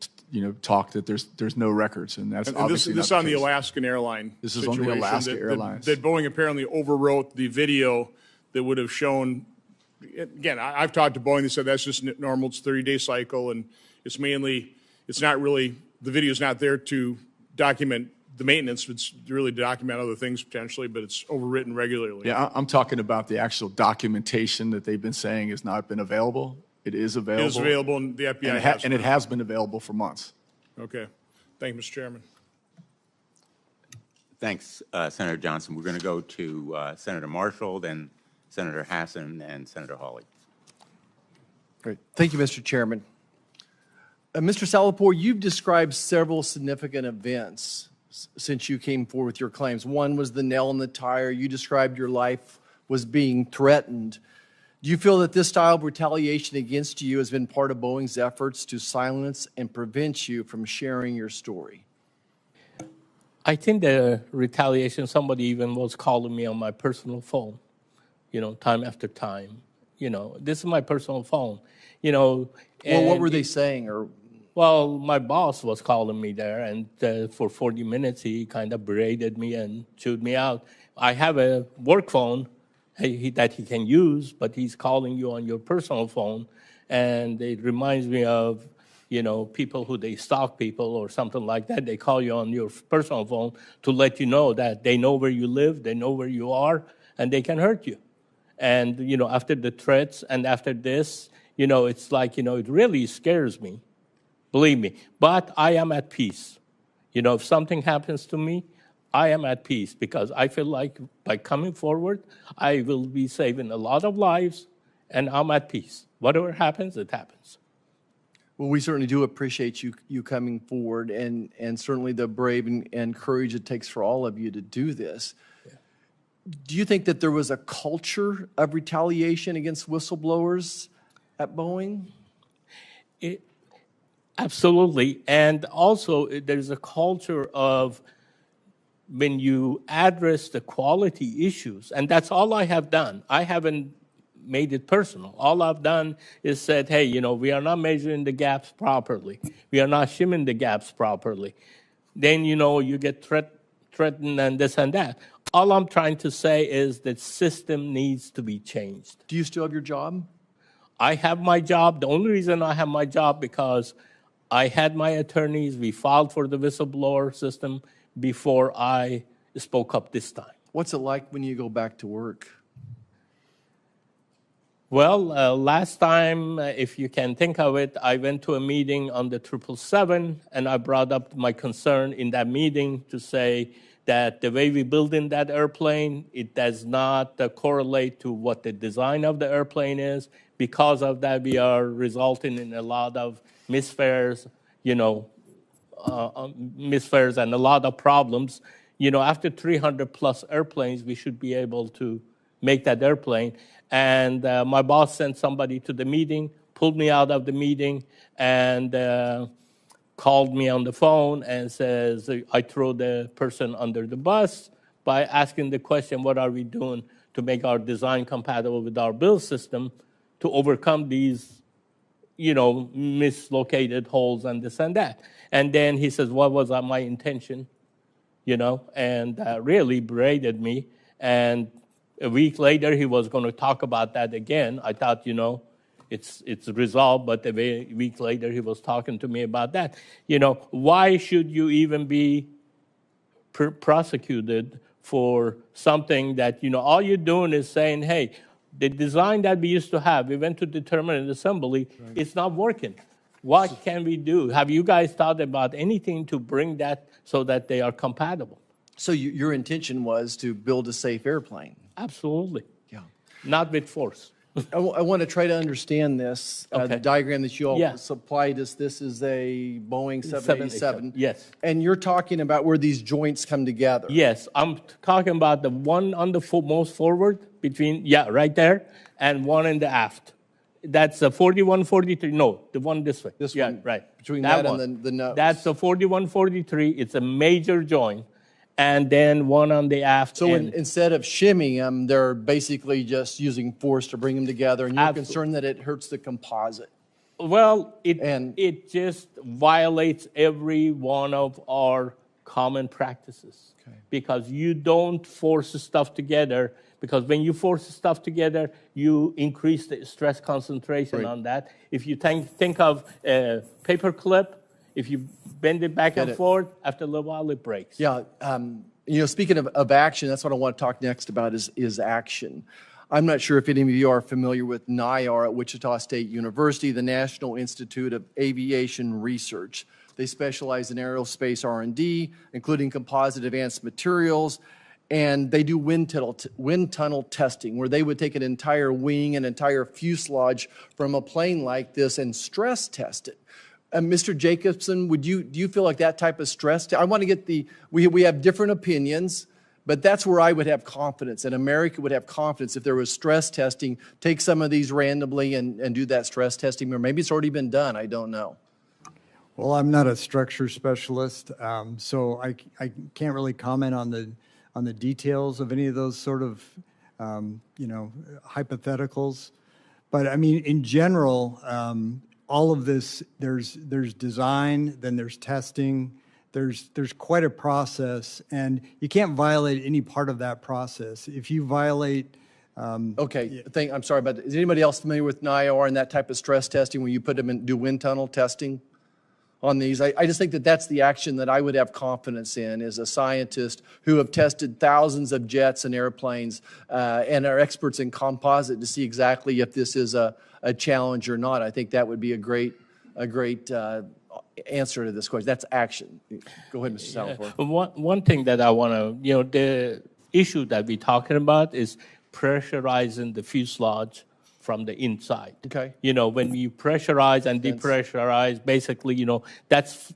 talk that there's no records, and that's obviously this not on the the case. Alaskan airline. This is on the Alaska Airlines. That Boeing apparently overwrote the video that would have shown. Again, I've talked to Boeing. They said that's just normal. It's a 30-day cycle, and it's not really, the video's not there to document the maintenance. It's really to document other things potentially, but it's overwritten regularly. Yeah, I'm talking about the actual documentation that they've been saying has not been available. It is available. It is available, and the FBI and it has been available for months. Okay. Thank you, Mr. Chairman. Thanks, Senator Johnson. We're going to go to Senator Marshall, then Senator Hassan, and Senator Hawley. Great. Thank you, Mr. Chairman. Mr. Salapore, you've described several significant events since you came forward with your claims. One was the nail in the tire. You described your life was being threatened. Do you feel that this style of retaliation against you has been part of Boeing's efforts to silence and prevent you from sharing your story? I think the retaliation, somebody even was calling me on my personal phone, time after time. This is my personal phone, Well, what were they saying? Well, my boss was calling me there, and for 40 minutes, he kind of berated me and chewed me out. I have a work phone that he can use, but he's calling you on your personal phone, and it reminds me of, people who they stalk people or something like that. They call you on your personal phone to let you know that they know where you live, they know where you are, and they can hurt you. And, after the threats and after this, it's like, it really scares me, believe me. But I am at peace. If something happens to me, I am at peace because I feel like by coming forward, I will be saving a lot of lives, and I'm at peace. Whatever happens, it happens. Well, we certainly do appreciate you coming forward and certainly the brave and courage it takes for all of you to do this. Yeah. Do you think that there was a culture of retaliation against whistleblowers at Boeing? Absolutely. And also, there's a culture of when you address the quality issues, and that's all I have done. I haven't made it personal. All I've done is said, hey, you know, we are not measuring the gaps properly. We are not shimming the gaps properly. Then, you know, you get threatened and this and that. All I'm trying to say is that system needs to be changed. Do you still have your job? I have my job. The only reason I have my job because I had my attorneys. We filed for the whistleblower system before I spoke up this time. What's it like when you go back to work? Well, last time, if you can think of it, I went to a meeting on the 777, and I brought up my concern in that meeting to say that the way we build in that airplane, it does not correlate to what the design of the airplane is. Because of that, we are resulting in a lot of misfares, you know, misfares and a lot of problems. You know, after 300 plus airplanes, we should be able to make that airplane. And my boss sent somebody to the meeting, pulled me out of the meeting, and called me on the phone and says, I throw the person under the bus by asking the question, what are we doing to make our design compatible with our build system to overcome these, you know, mislocated holes and this and that. And then he says, what was my intention, you know, and really berated me. And a week later, he was going to talk about that again. I thought, you know, it's resolved, but a week later, he was talking to me about that. You know, why should you even be prosecuted for something that, you know, all you're doing is saying, hey, the design that we used to have, we went to determinate assembly, it's not working. What can we do? Have you guys thought about anything to bring that so that they are compatible? So your intention was to build a safe airplane? Absolutely. Yeah. Not with force. I want to try to understand this. Okay. The diagram that you all Yeah. supplied us, this is a Boeing 787. Yes. And you're talking about where these joints come together. Yes, I'm talking about the one on the most forward between, right there, and one in the aft. That's a 4143. No, the one this way. This yeah, one, right. between that one. and the nose. That's a 4143. It's a major joint. And then one on the aft. So end. instead of shimming them, they're basically just using force to bring them together. And you're concerned that it hurts the composite. Well, it just violates every one of our common practices. Okay. Because you don't force stuff together. Because when you force stuff together, you increase the stress concentration on that. If you think of a paper clip, if you bend it back and forth, after a little while it breaks. Yeah. You know, speaking of action, that's what I want to talk next about is action. I'm not sure if any of you are familiar with NIAR at Wichita State University, the National Institute of Aviation Research. They specialize in aerospace R&D, including composite advanced materials, and they do wind tunnel testing, where they would take an entire wing, an entire fuselage from a plane like this and stress test it. Mr. Jacobson, do you feel like that type of stress? I want to get we have different opinions, but that's where I would have confidence, and America would have confidence if there was stress testing. Take some of these randomly and do that stress testing, or maybe it's already been done. I don't know. Well, I'm not a structure specialist, so I can't really comment on the details of any of those sort of hypotheticals. But I mean, in general, all of this, there's design, then there's testing, there's quite a process, and you can't violate any part of that process. If you violate... Okay, I'm sorry, but is anybody else familiar with NIAR and that type of stress testing where you put them in, do wind tunnel testing on these? I just think that's the action that I would have confidence in as a scientist who have tested thousands of jets and airplanes and are experts in composite to see exactly if this is a challenge or not. I think that would be a great answer to this question. That's action. Go ahead, Mr. Salvatore. One thing that I want to, the issue that we're talking about is pressurizing the fuselage from the inside. Okay. When you pressurize and depressurize, basically,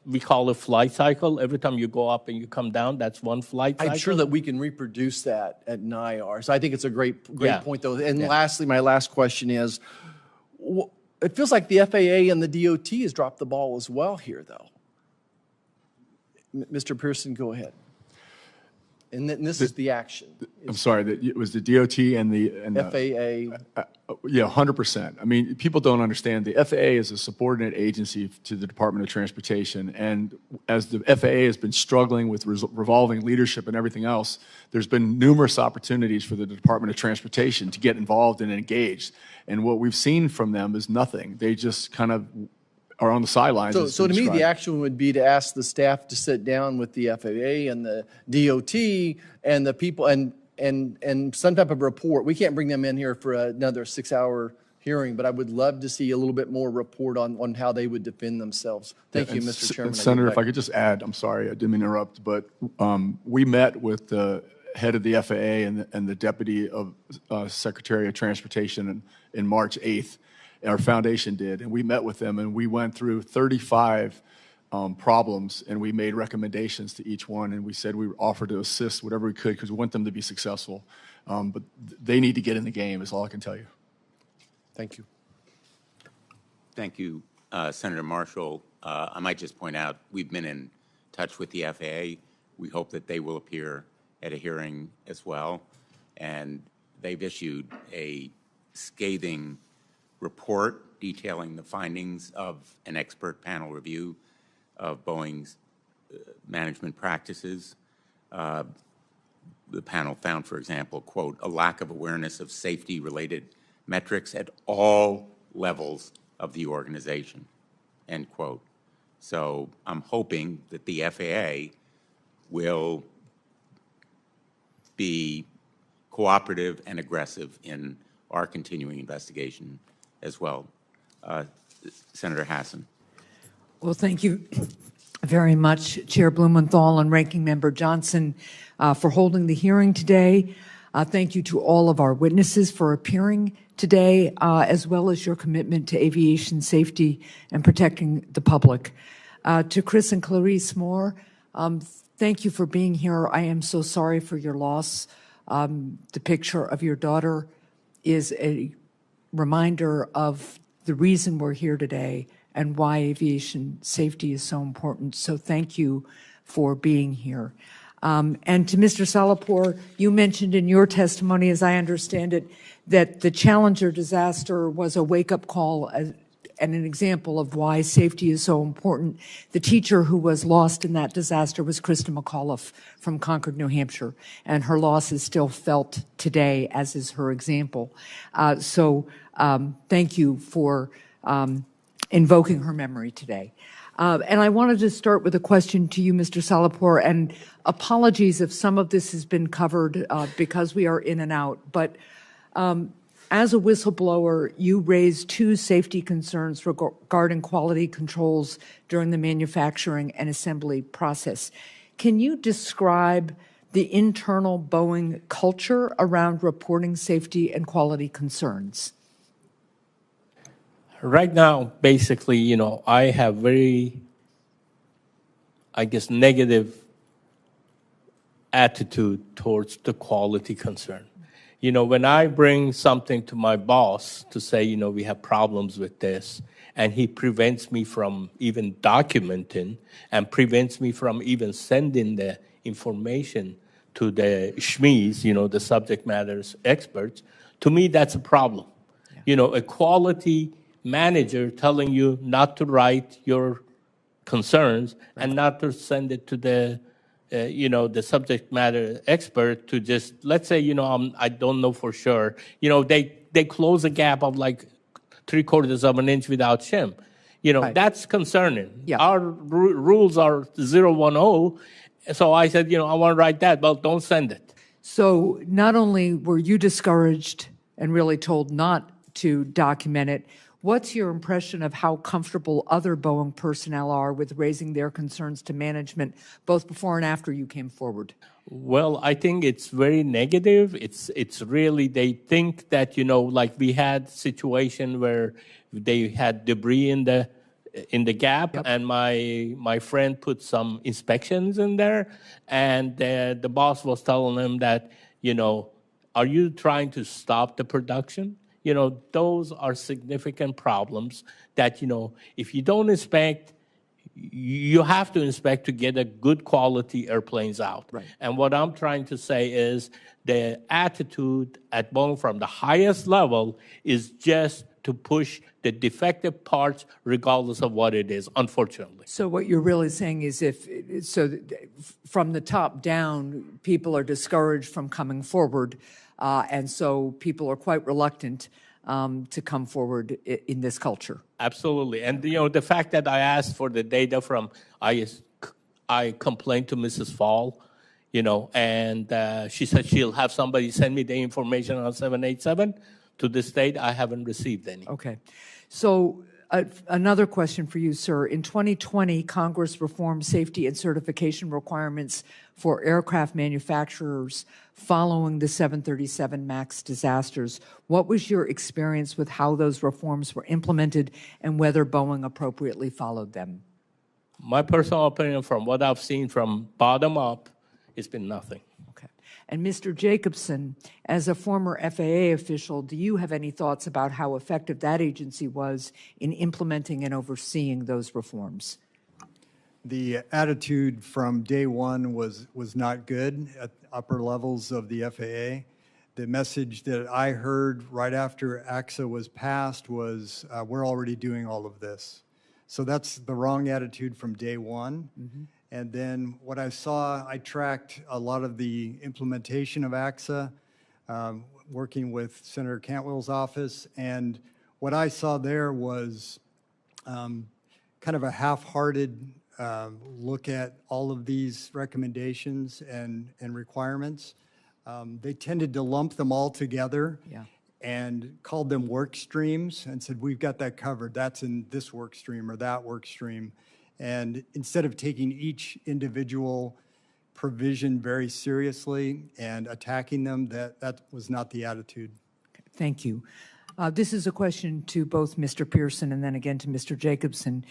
we call a flight cycle. Every time you go up and you come down, that's one flight cycle. I'm sure that we can reproduce that at NIAR. So I think it's a great point, though. And lastly, my last question is, it feels like the FAA and the DOT has dropped the ball as well here, though. Mr. Pearson, go ahead. And this is the action. I'm sorry, it was the DOT and the FAA. Yeah, 100%. I mean, people don't understand the FAA is a subordinate agency to the Department of Transportation. And as the FAA has been struggling with revolving leadership and everything else, there's been numerous opportunities for the Department of Transportation to get involved and engaged. And what we've seen from them is nothing. They just kind of are on the sidelines. So to me, the action would be to ask the staff to sit down with the FAA and the DOT and the people and some type of report. We can't bring them in here for another 6-hour hearing, but I would love to see a little bit more report on how they would defend themselves. Thank you, Mr. Chairman. Senator, if I could just add, I'm sorry, I didn't mean to interrupt, but we met with the head of the FAA and the Deputy of Secretary of Transportation in March 8th. Our foundation did, and we met with them, and we went through 35 problems, and we made recommendations to each one, and we said we offered to assist whatever we could because we want them to be successful. But they need to get in the game is all I can tell you. Thank you. Thank you, Senator Marshall. I might just point out we've been in touch with the FAA. We hope that they will appear at a hearing as well, and they've issued a scathing report detailing the findings of an expert panel review of Boeing's management practices. The panel found, for example, quote, a lack of awareness of safety-related metrics at all levels of the organization, end quote. So I'm hoping that the FAA will be cooperative and aggressive in our continuing investigation as well. Senator Hassan. Well, thank you very much, Chair Blumenthal and Ranking Member Johnson, for holding the hearing today. Thank you to all of our witnesses for appearing today, as well as your commitment to aviation safety and protecting the public. To Chris and Clarice Moore, thank you for being here. I am so sorry for your loss. The picture of your daughter is a reminder of the reason we're here today and why aviation safety is so important. So thank you for being here. And to Mr. Salahpour, you mentioned in your testimony, as I understand it, that the Challenger disaster was a wake-up call and an example of why safety is so important. The teacher who was lost in that disaster was Krista McAuliffe from Concord, New Hampshire, and her loss is still felt today, as is her example. So thank you for invoking her memory today. And I wanted to start with a question to you, Mr. Salahpour, and apologies if some of this has been covered because we are in and out, but as a whistleblower, you raised 2 safety concerns regarding quality controls during the manufacturing and assembly process. Can you describe the internal Boeing culture around reporting safety and quality concerns? Right now, basically, I have very, negative attitude towards the quality concern. When I bring something to my boss to say, we have problems with this, and he prevents me from even documenting and prevents me from even sending the information to the SMEs, the subject matter experts, to me, that's a problem. Yeah. A quality manager telling you not to write your concerns and not to send it to the the subject matter expert to just, let's say, I don't know for sure, they close a gap of like 3/4 of an inch without shim. Right. That's concerning. Yeah. Our rules are 010. So I said, I want to write that, but don't send it. So not only were you discouraged and really told not to document it, what's your impression of how comfortable other Boeing personnel are with raising their concerns to management, both before and after you came forward? Well, I think it's very negative. It's really, they think that, like we had situation where they had debris in the gap, yep. And my friend put some inspections in there, and the boss was telling him that, are you trying to stop the production? Those are significant problems that, if you don't inspect, you have to inspect to get a good quality airplanes out. Right. And what I'm trying to say is the attitude at Boeing from the highest level is just to push the defective parts regardless of what it is, unfortunately. So what you're really saying is from the top down, people are discouraged from coming forward, and so people are quite reluctant to come forward in this culture. Absolutely. And, the fact that I asked for the data from, I complained to Mrs. Fall, and she said she'll have somebody send me the information on 787. To this date, I haven't received any. Okay. So another question for you, sir. In 2020, Congress reformed safety and certification requirements for aircraft manufacturers following the 737 MAX disasters. What was your experience with how those reforms were implemented and whether Boeing appropriately followed them? My personal opinion, from what I've seen from bottom up, it's been nothing. Okay. And Mr. Jacobson, as a former FAA official, do you have any thoughts about how effective that agency was in implementing and overseeing those reforms? The attitude from day one was not good at upper levels of the FAA. The message that I heard right after AXA was passed was, we're already doing all of this. So that's the wrong attitude from day one. Mm-hmm. And then what I saw, I tracked a lot of the implementation of AXA, working with Senator Cantwell's office. And what I saw there was kind of a half-hearted look at all of these recommendations and requirements. They tended to lump them all together. Yeah. And called them work streams and said, we've got that covered. That's in this work stream or that work stream. And instead of taking each individual provision very seriously and attacking them, that was not the attitude. Okay, thank you. This is a question to both Mr. Pearson and then again to Mr. Jacobson.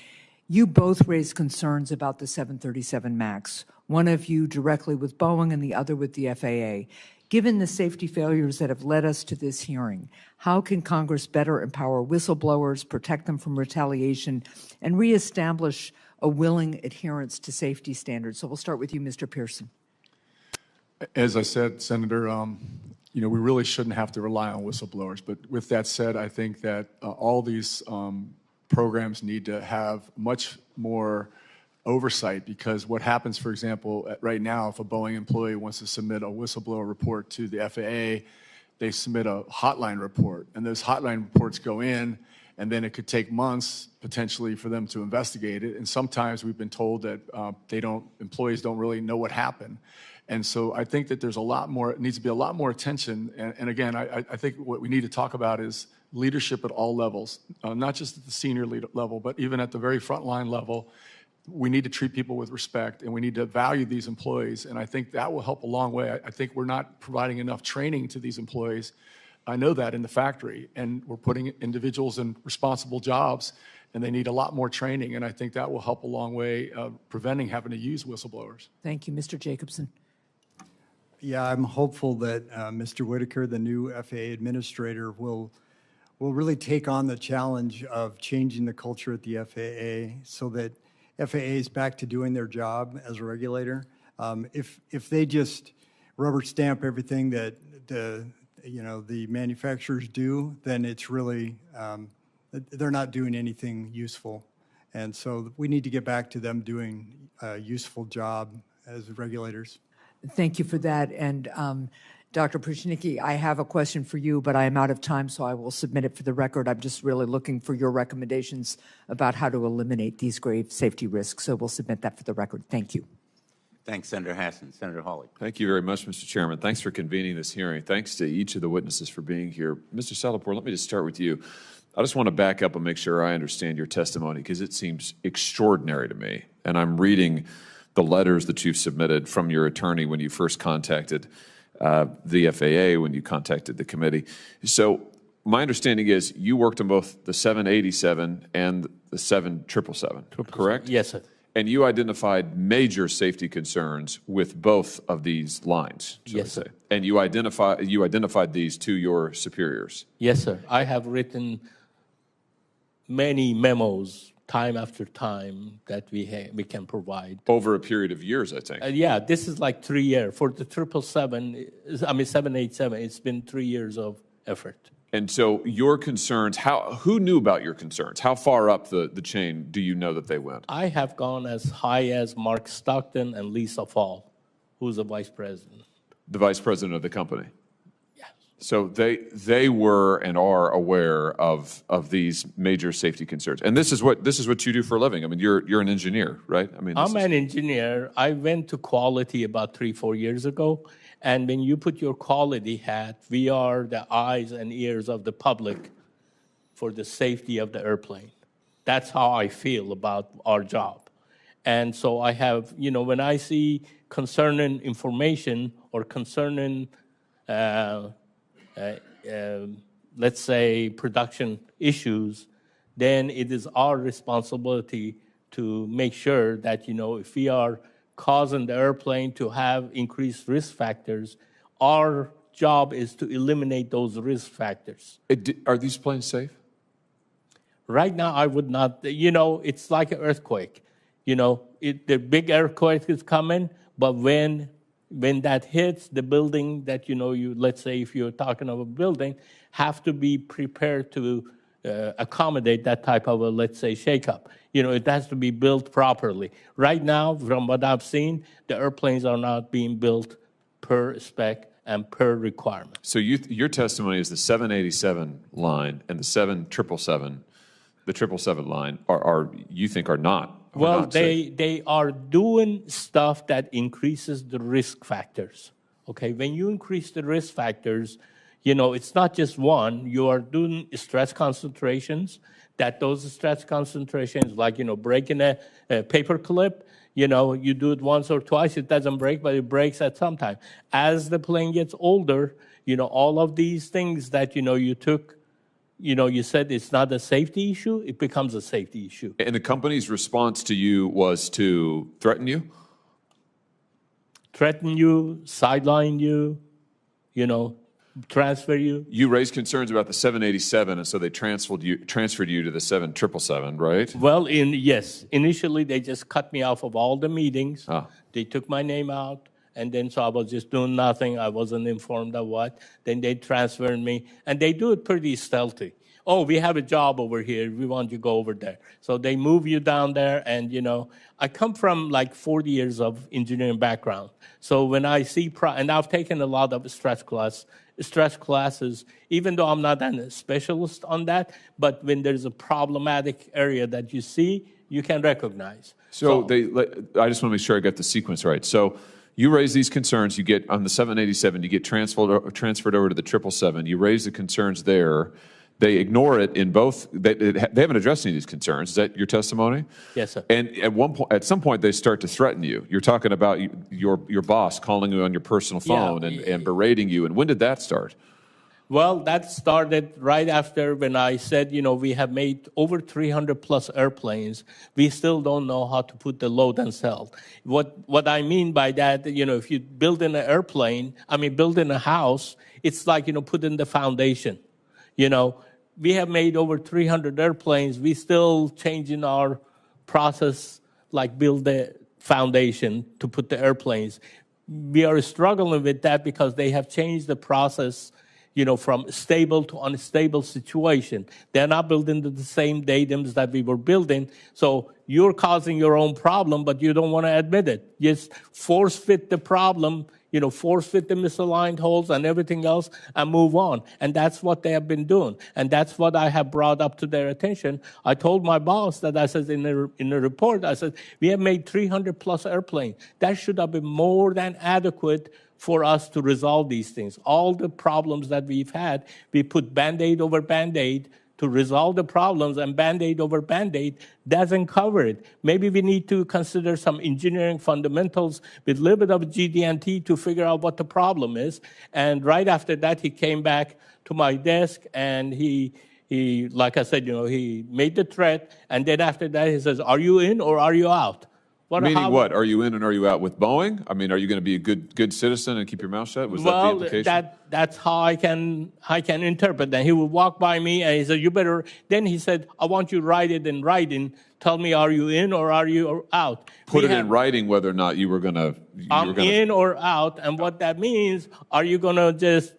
You both raised concerns about the 737 MAX, one of you directly with Boeing and the other with the FAA. Given the safety failures that have led us to this hearing, how can Congress better empower whistleblowers, protect them from retaliation, and reestablish a willing adherence to safety standards? So we'll start with you, Mr. Pearson. As I said, Senator, we really shouldn't have to rely on whistleblowers. But with that said, I think that all these programs need to have much more oversight, because what happens, for example, right now, if a Boeing employee wants to submit a whistleblower report to the FAA, they submit a hotline report, and those hotline reports go in, and then it could take months potentially for them to investigate it. And sometimes we've been told that employees don't really know what happened. And so I think that there's a lot more, it needs to be a lot more attention. And again, I think what we need to talk about is leadership at all levels, not just at the senior level, but even at the very frontline level. We need to treat people with respect, and we need to value these employees. And I think that will help a long way. I think we're not providing enough training to these employees. I know that in the factory, and we're putting individuals in responsible jobs, and they need a lot more training. And I think that will help a long way preventing having to use whistleblowers. Thank you, Mr. Jacobson. Yeah, I'm hopeful that Mr. Whitaker, the new FAA administrator, will really take on the challenge of changing the culture at the FAA so that FAA is back to doing their job as a regulator. If they just rubber stamp everything that the manufacturers do, then it's really they're not doing anything useful. And so we need to get back to them doing a useful job as regulators. Thank you for that. And Dr. Prushnicki, I have a question for you, but I am out of time, so I will submit it for the record. I'm just really looking for your recommendations about how to eliminate these grave safety risks. So we'll submit that for the record. Thank you. Thanks, Senator Hassan. Senator Hawley. Thank you very much, Mr. Chairman. Thanks for convening this hearing. Thanks to each of the witnesses for being here. Mr. Salapore, let me just start with you. I just want to back up and make sure I understand your testimony, because it seems extraordinary to me. And I'm reading the letters that you've submitted from your attorney when you first contacted the FAA, when you contacted the committee. So my understanding is you worked on both the 787 and the 7777, correct? Yes, sir. And you identified major safety concerns with both of these lines, yes, sir. And you identified these to your superiors. Yes, sir. I have written many memos time after time that we can provide. Over a period of years, I think. Yeah, this is like 3 years. For the 787, it's been 3 years of effort. And so your concerns, who knew about your concerns? How far up the chain do you know that they went? I have gone as high as Mark Stockton and Lisa Fall, who's the vice president. The vice president of the company. Yes. So they were and are aware of these major safety concerns. And this is what you do for a living. I mean, you're an engineer, right? I mean, I'm an engineer. I went to quality about 3-4 years ago. And when you put your quality hat, we are the eyes and ears of the public for the safety of the airplane. That's how I feel about our job. And so I have, when I see concerning information or concerning, let's say, production issues, then it is our responsibility to make sure that, if we are causing the airplane to have increased risk factors, our job is to eliminate those risk factors. Are these planes safe? Right now, I would not. It's like an earthquake. The big earthquake is coming, but when that hits the building that, let's say if you're talking of a building, have to be prepared to accommodate that type of a, let's say, shakeup. It has to be built properly. Right now, from what I've seen, the airplanes are not being built per spec and per requirement. So your testimony is the 787 line and the 777 line are you think are not. Well, safe. they are doing stuff that increases the risk factors. Okay, when you increase the risk factors, it's not just one. You are doing stress concentrations. That those stress concentrations, like breaking a paper clip, you do it once or twice, it doesn't break, but it breaks at some time. As the plane gets older, all of these things that you took, you said it's not a safety issue, it becomes a safety issue. And the company's response to you was to threaten you? Threaten you, sideline you, transfer you. You raised concerns about the 787, and so they transferred you to the 777, right? Well, yes. Initially, they just cut me off of all the meetings. Ah. They took my name out, and then so I was just doing nothing. I wasn't informed of what. Then they transferred me, and they do it pretty stealthy. Oh, we have a job over here. We want you to go over there. So they move you down there, and, I come from like 40 years of engineering background. So when I see, and I've taken a lot of stress classes, even though I'm not a specialist on that, but when there's a problematic area that you see, you can recognize. So I just want to make sure I got the sequence right. So you raise these concerns, you get on the 787, you get transferred over to the 777, you raise the concerns there. They ignore it in both. They haven't addressed any of these concerns. Is that your testimony? Yes, sir. And at some point, they start to threaten you. You're talking about your boss calling you on your personal phone and berating you. And when did that start? Well, that started right after when I said, we have made over 300 plus airplanes. We still don't know how to put the load and sell. What I mean by that, if you build in an airplane, build in a house, it's like, putting the foundation. We have made over 300 airplanes. We still changing our process, like build the foundation to put the airplanes. We are struggling with that because they have changed the process, from stable to unstable situation. They're not building the same datums that we were building. So you're causing your own problem, but you don't want to admit it. Just force fit the problem, force fit the misaligned holes and everything else and move on. And that's what they have been doing. And that's what I have brought up to their attention. I told my boss that I said in the report, I said, we have made 300 plus airplanes. That should have been more than adequate for us to resolve these things. All the problems that we've had, we put Band-Aid over Band-Aid to resolve the problems, and Band-Aid over Band-Aid doesn't cover it. Maybe we need to consider some engineering fundamentals with a little bit of GD&T to figure out what the problem is. And right after that, he came back to my desk, and he like I said, he made the threat, and then after that, he says, are you in or are you out? Meaning what? Are you in and are you out with Boeing? I mean, are you going to be a good citizen and keep your mouth shut? Was that the implication? That's how I can interpret that. He would walk by me and he said, "You better." Then he said, "I want you to write it in writing. Tell me, are you in or are you out?" Put it in writing whether or not you were going to. I'm in or out, and what that means, are you going to just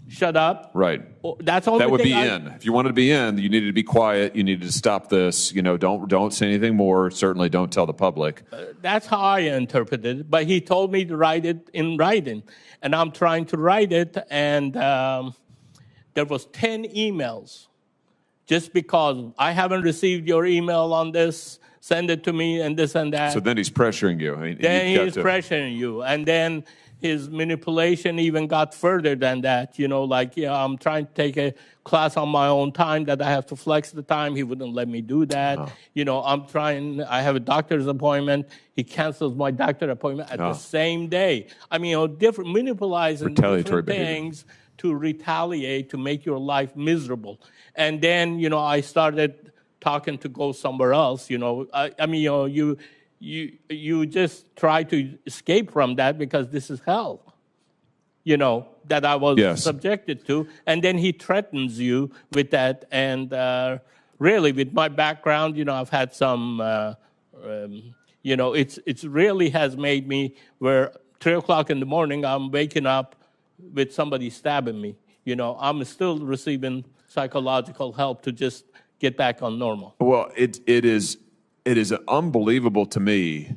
shut up? Right. That's the only That would thing be in. If you wanted to be in, you needed to be quiet. You needed to stop this. You know, don't say anything more. Certainly, don't tell the public. That's how I interpreted it. But he told me to write it in writing, and I'm trying to write it, and there was 10 emails. Just because I haven't received your email on this, send it to me, and this and that. So then he's pressuring you. I mean, then he's pressuring you, and then his manipulation even got further than that. You know, like, yeah, I'm trying to take a class on my own time that I have to flex the time. He wouldn't let me do that. Oh. You know, I have a doctor's appointment. He cancels my doctor appointment at the same day. I mean, you know, different manipulating different things to retaliate, to make your life miserable. And then, you know, I started talking to go somewhere else. You know, I mean, you know, you just try to escape from that because this is hell, you know, that I was subjected to. And then he threatens you with that. And really, with my background, you know, I've had some, you know, it's really has made me where 3 o'clock in the morning, I'm waking up with somebody stabbing me. You know, I'm still receiving psychological help to just get back on normal. Well, it is unbelievable to me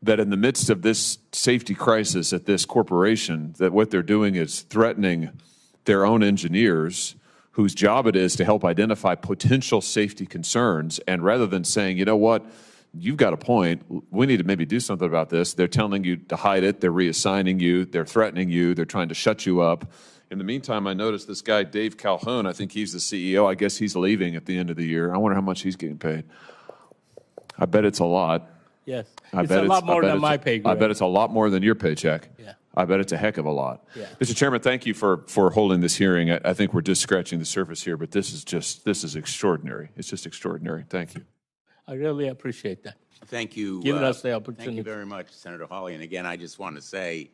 that in the midst of this safety crisis at this corporation, that what they're doing is threatening their own engineers whose job it is to help identify potential safety concerns. And rather than saying, you know what, you've got a point, we need to maybe do something about this, they're telling you to hide it, they're reassigning you, they're threatening you, they're trying to shut you up. In the meantime, I noticed this guy, Dave Calhoun, I think he's the CEO. I guess he's leaving at the end of the year. I wonder how much he's getting paid. I bet it's a lot. Yes, it's a lot more than my pay grade. I bet it's a lot more than your paycheck. Yeah. I bet it's a heck of a lot. Yeah. Mr. Chairman, thank you for holding this hearing. I think we're just scratching the surface here, but this is extraordinary. It's just extraordinary. Thank you. I really appreciate that. Thank you. Giving us the opportunity. Thank you very much, Senator Hawley. And again, I just want to say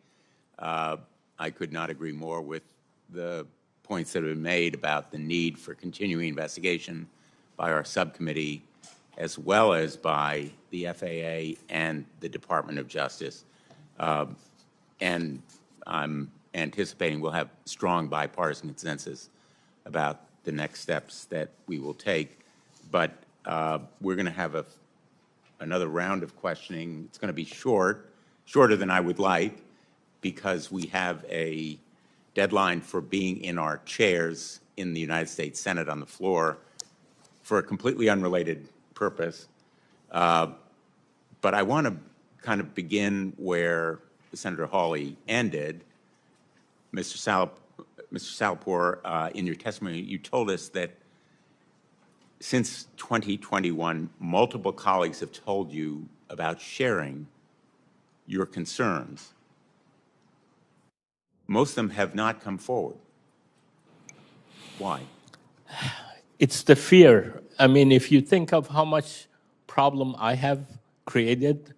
I could not agree more with the points that have been made about the need for continuing investigation by our subcommittee, as well as by the FAA and the Department of Justice. And I'm anticipating we'll have strong bipartisan consensus about the next steps that we will take. But we're going to have another round of questioning. It's going to be shorter than I would like, because we have a deadline for being in our chairs in the United States Senate on the floor for a completely unrelated purpose. But I want to kind of begin where Senator Hawley ended. Mr. Salpour, in your testimony, you told us that since 2021, multiple colleagues have told you about sharing your concerns. Most of them have not come forward. Why? It's the fear. I mean, if you think of how much problem I have created,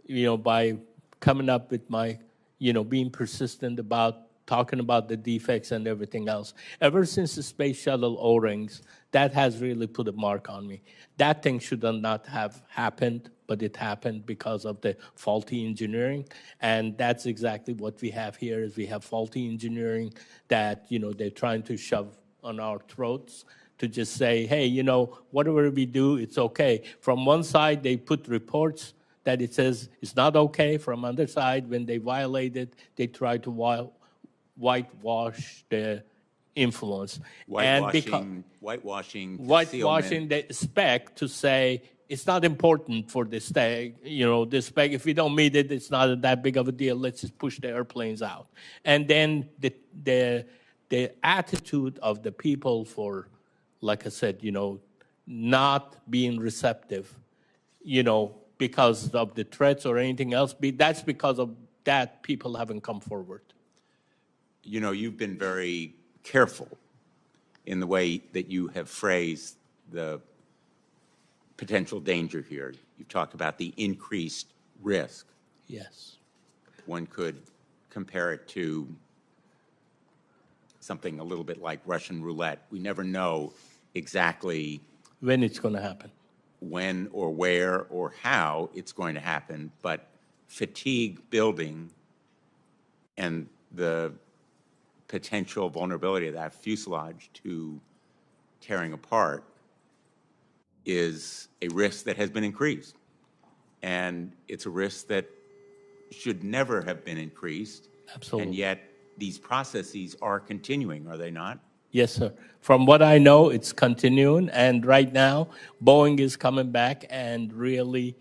you know, by coming up with my, you know, being persistent about talking about the defects and everything else. Ever since the space shuttle O-rings, that has really put a mark on me. That thing should not have happened, but it happened because of the faulty engineering. And that's exactly what we have here, is we have faulty engineering that, you know, they're trying to shove on our throats to just say, hey, you know, whatever we do, it's okay. From one side, they put reports that it says it's not okay. From other side, when they violate it, they try to whitewash the influence. Whitewashing the spec to say it's not important for this spec. You know, this spec, if we don't meet it, it's not that big of a deal. Let's just push the airplanes out. And then the attitude of the people for, like I said, you know, not being receptive, you know, because of the threats or anything else. That's because of that people haven't come forward. You know, you've been very careful in the way that you have phrased the potential danger here. You've talked about the increased risk. Yes. One could compare it to something a little bit like Russian roulette. We never know exactly When it's going to happen. when or where or how it's going to happen, but fatigue building and the potential vulnerability of that fuselage to tearing apart is a risk that has been increased. And it's a risk that should never have been increased. Absolutely. And yet these processes are continuing, are they not? Yes, sir. From what I know, it's continuing. And right now, Boeing is coming back and really,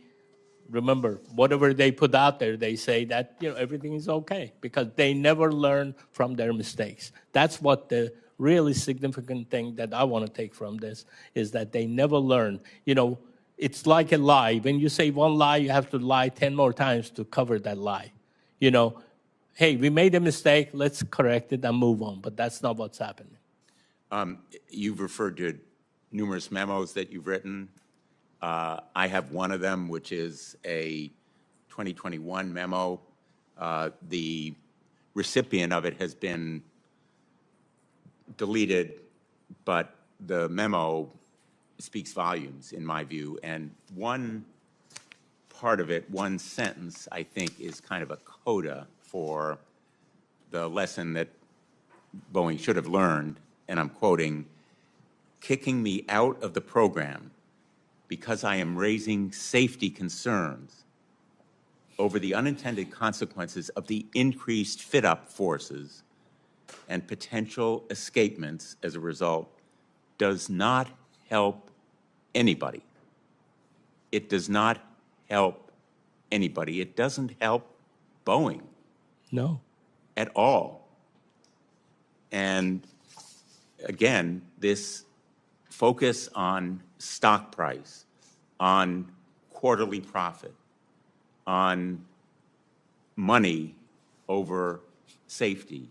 remember, whatever they put out there, they say that, everything is okay because they never learn from their mistakes. That's what the really significant thing that I want to take from this is that they never learn. It's like a lie. When you say one lie, you have to lie 10 more times to cover that lie. Hey, we made a mistake, let's correct it and move on. But that's not what's happening. You've referred to numerous memos that you've written. I have one of them, which is a 2021 memo. The recipient of it has been deleted, but the memo speaks volumes, in my view. And one part of it, one sentence, I think, is kind of a coda for the lesson that Boeing should have learned. And I'm quoting, "Kicking me out of the program because I am raising safety concerns over the unintended consequences of the increased fit-up forces and potential escapements as a result does not help anybody." It does not help anybody. It doesn't help Boeing. No. At all. And again, this focus on stock price, on quarterly profit, on money over safety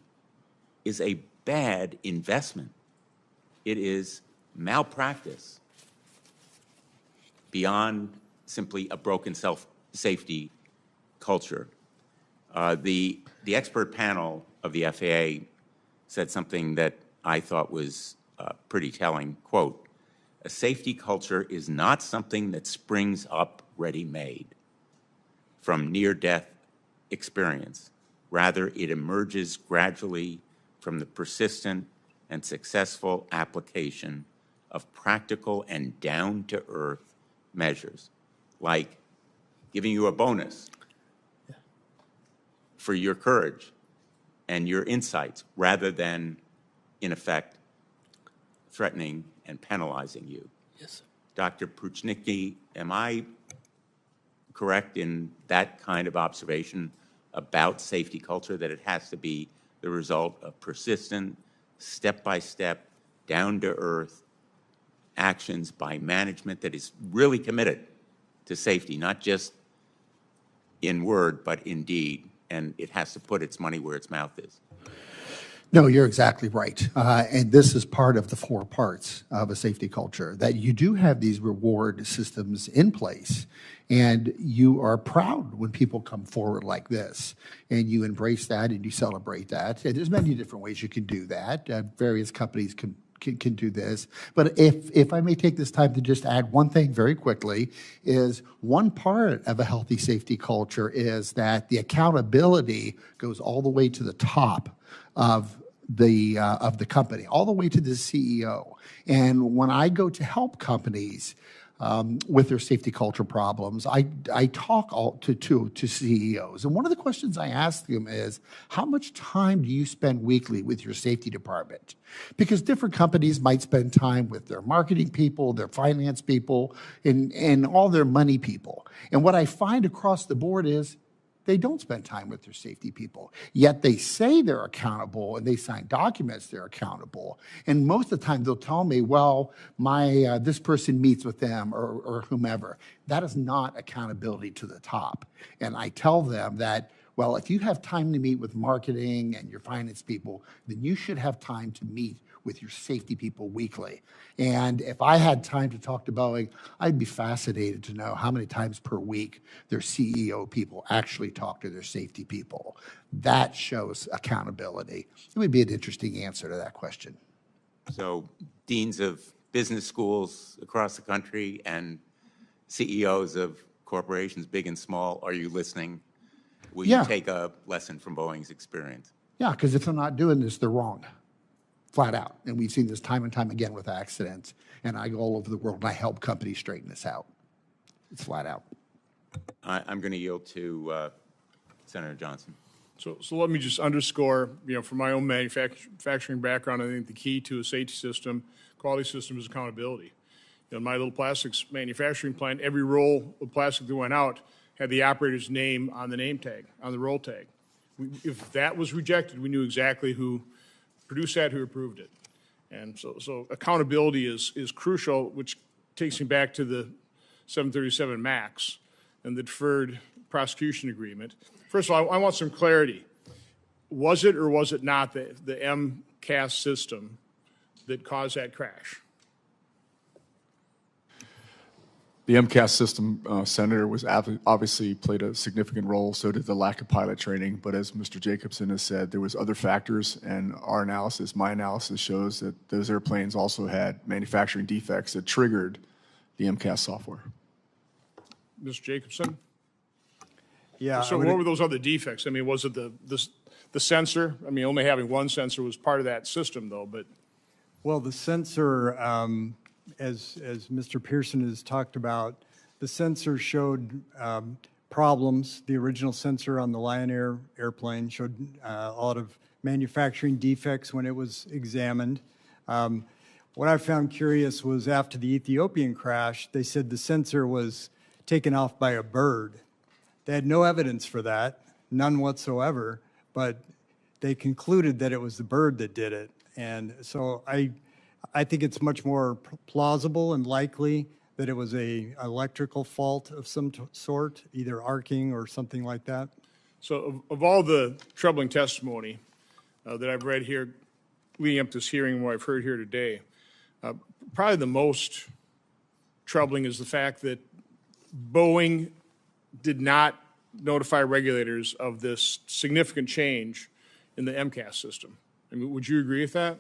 is a bad investment. It is malpractice beyond simply a broken safety culture. The expert panel of the FAA said something that I thought was pretty telling. Quote, "A safety culture is not something that springs up ready-made from near-death experience. Rather, it emerges gradually from the persistent and successful application of practical and down-to-earth measures, like giving you a bonus for your courage and your insights, rather than, in effect, threatening and penalizing you." Yes, sir. Dr. Pruchnicki, am I correct in that kind of observation about safety culture, that it has to be the result of persistent, step-by-step, down-to-earth actions by management that is really committed to safety, not just in word, but in deed, and it has to put its money where its mouth is? No, you're exactly right. And this is part of the 4 parts of a safety culture, that you do have these reward systems in place, and you are proud when people come forward like this, and you embrace that and you celebrate that. And there's many different ways you can do that. Various companies can do this. But if I may take this time to just add one thing very quickly, is one part of a healthy safety culture is that the accountability goes all the way to the top of the company, all the way to the CEO. And when I go to help companies with their safety culture problems, I talk to CEOs. And one of the questions I ask them is, how much time do you spend weekly with your safety department? Because different companies might spend time with their marketing people, their finance people, and all their money people. And what I find across the board is they don't spend time with their safety people. Yet they say they're accountable and they sign documents they're accountable. And most of the time they'll tell me, well, this person meets with them or whomever. That is not accountability to the top. And I tell them that Well, if you have time to meet with marketing and your finance people, then you should have time to meet with your safety people weekly. And if I had time to talk to Boeing, I'd be fascinated to know how many times per week their CEO people actually talk to their safety people. That shows accountability. It would be an interesting answer to that question. So deans of business schools across the country and CEOs of corporations, big and small, are you listening? Will Yeah. you take a lesson from Boeing's experience? Yeah, because if they're not doing this, they're wrong, flat out. And we've seen this time and time again with accidents. And I go all over the world and I help companies straighten this out. It's flat out. I'm going to yield to Senator Johnson. So let me just underscore, from my own manufacturing background, I think the key to a safety system, quality system, is accountability. In my little plastics manufacturing plant, every roll of plastic that went out had the operator's name on the name tag, on the roll tag. If that was rejected, we knew exactly who produced that, who approved it. And so accountability is crucial, which takes me back to the 737 MAX and the deferred prosecution agreement. First of all, I want some clarity. Was it or was it not the MCAS system that caused that crash? The MCAS system, Senator, was obviously played a significant role. So did the lack of pilot training. But as Mr. Jacobson has said, there was other factors, and our analysis, my analysis, shows that those airplanes also had manufacturing defects that triggered the MCAS software. Mr. Jacobson? Yeah. So what were those other defects? I mean, was it the sensor? I mean, only having one sensor was part of that system, though. But Well, the sensor, as Mr. Pearson has talked about, the sensor showed problems. The original sensor on the Lion Air airplane showed a lot of manufacturing defects when it was examined. What I found curious was after the Ethiopian crash, they said the sensor was taken off by a bird. They had no evidence for that, none whatsoever, but they concluded that it was the bird that did it. And so I think it's much more plausible and likely that it was an electrical fault of some sort, either arcing or something like that. so of all the troubling testimony that I've read here leading up to this hearing and what I've heard here today, probably the most troubling is the fact that Boeing did not notify regulators of this significant change in the MCAS system. I mean, would you agree with that?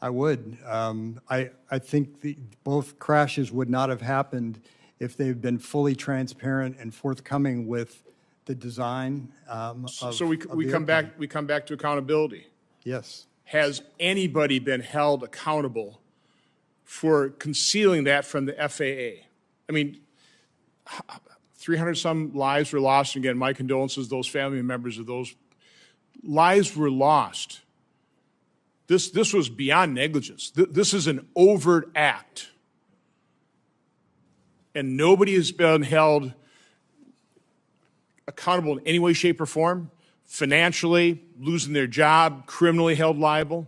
I would. I think both crashes would not have happened if they've been fully transparent and forthcoming with the design So we come back to accountability. Yes. Has anybody been held accountable for concealing that from the FAA? I mean, 300 some lives were lost. Again, my condolences to those family members of those lives were lost. This was beyond negligence. This is an overt act. And nobody has been held accountable in any way, shape, or form, financially, losing their job, criminally held liable.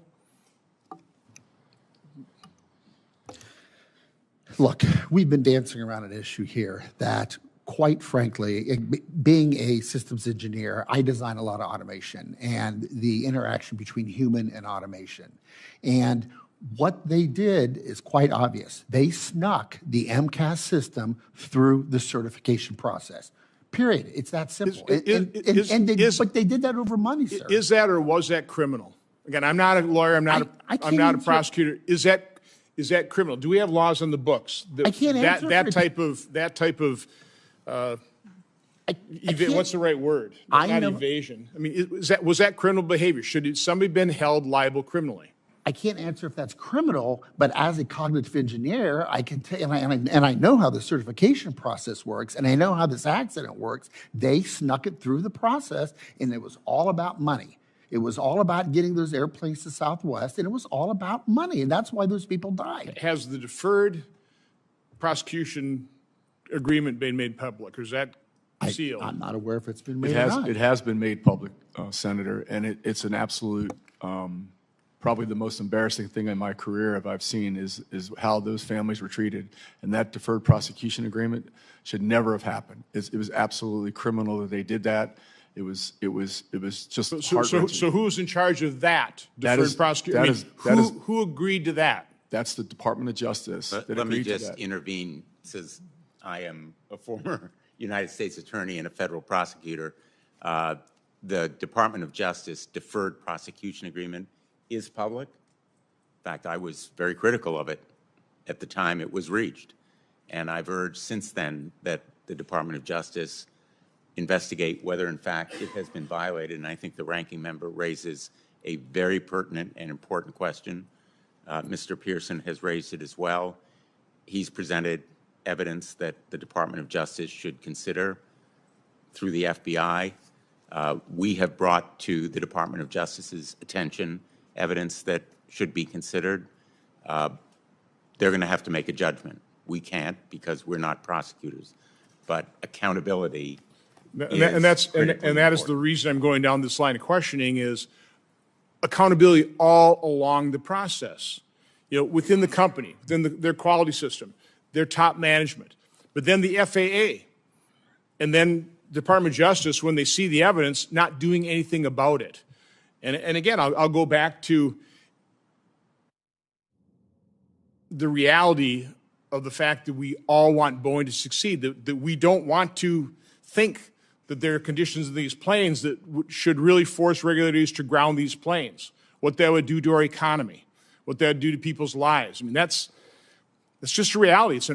Look, we've been dancing around an issue here that, quite frankly, being a systems engineer, I design a lot of automation and the interaction between human and automation. And what they did is quite obvious. They snuck the MCAS system through the certification process. Period. It's that simple. But they did that over money, sir. Is that or was that criminal? Again, I'm not a lawyer. I'm not a prosecutor. Is that criminal? Do we have laws on the books? I can't answer that type of what's the right word? Not evasion. I mean, was that criminal behavior? Should somebody been held liable criminally? I can't answer if that's criminal, but as a cognitive engineer, I can tell, and I know how the certification process works, and I know how this accident works. They snuck it through the process, and it was all about money. It was all about getting those airplanes to Southwest, and it was all about money, and that's why those people died. Has the deferred prosecution agreement been made public, or is that sealed? I'm not aware if it's been made or not. It has been made public, Senator, and it's an absolute, probably the most embarrassing thing in my career I've seen is how those families were treated. And that deferred prosecution agreement should never have happened. It was absolutely criminal that they did that. just So, heart-wrenching. so who's in charge of that That deferred is- prosecution? that is- Who agreed to that? That's the Department of Justice that Let me agreed to just that. intervene, since I am a former United States attorney and a federal prosecutor. The Department of Justice deferred prosecution agreement is public. In fact, I was very critical of it at the time it was reached. And I've urged since then that the Department of Justice investigate whether, in fact, it has been violated. And I think the ranking member raises a very pertinent and important question. Mr. Pearson has raised it as well. He's presented evidence that the Department of Justice should consider through the FBI. We have brought to the Department of Justice's attention evidence that should be considered. They're going to have to make a judgment. We can't, because we're not prosecutors. But accountability And that is the reason I'm going down this line of questioning is accountability all along the process. You know, within the company, within their quality system, their top management, but then the FAA, and then Department of Justice, when they see the evidence, not doing anything about it. And again, I'll go back to the reality of the fact that we all want Boeing to succeed, that we don't want to think that there are conditions in these planes that should really force regulators to ground these planes, what that would do to our economy, what that would do to people's lives. I mean, that's just a reality. It's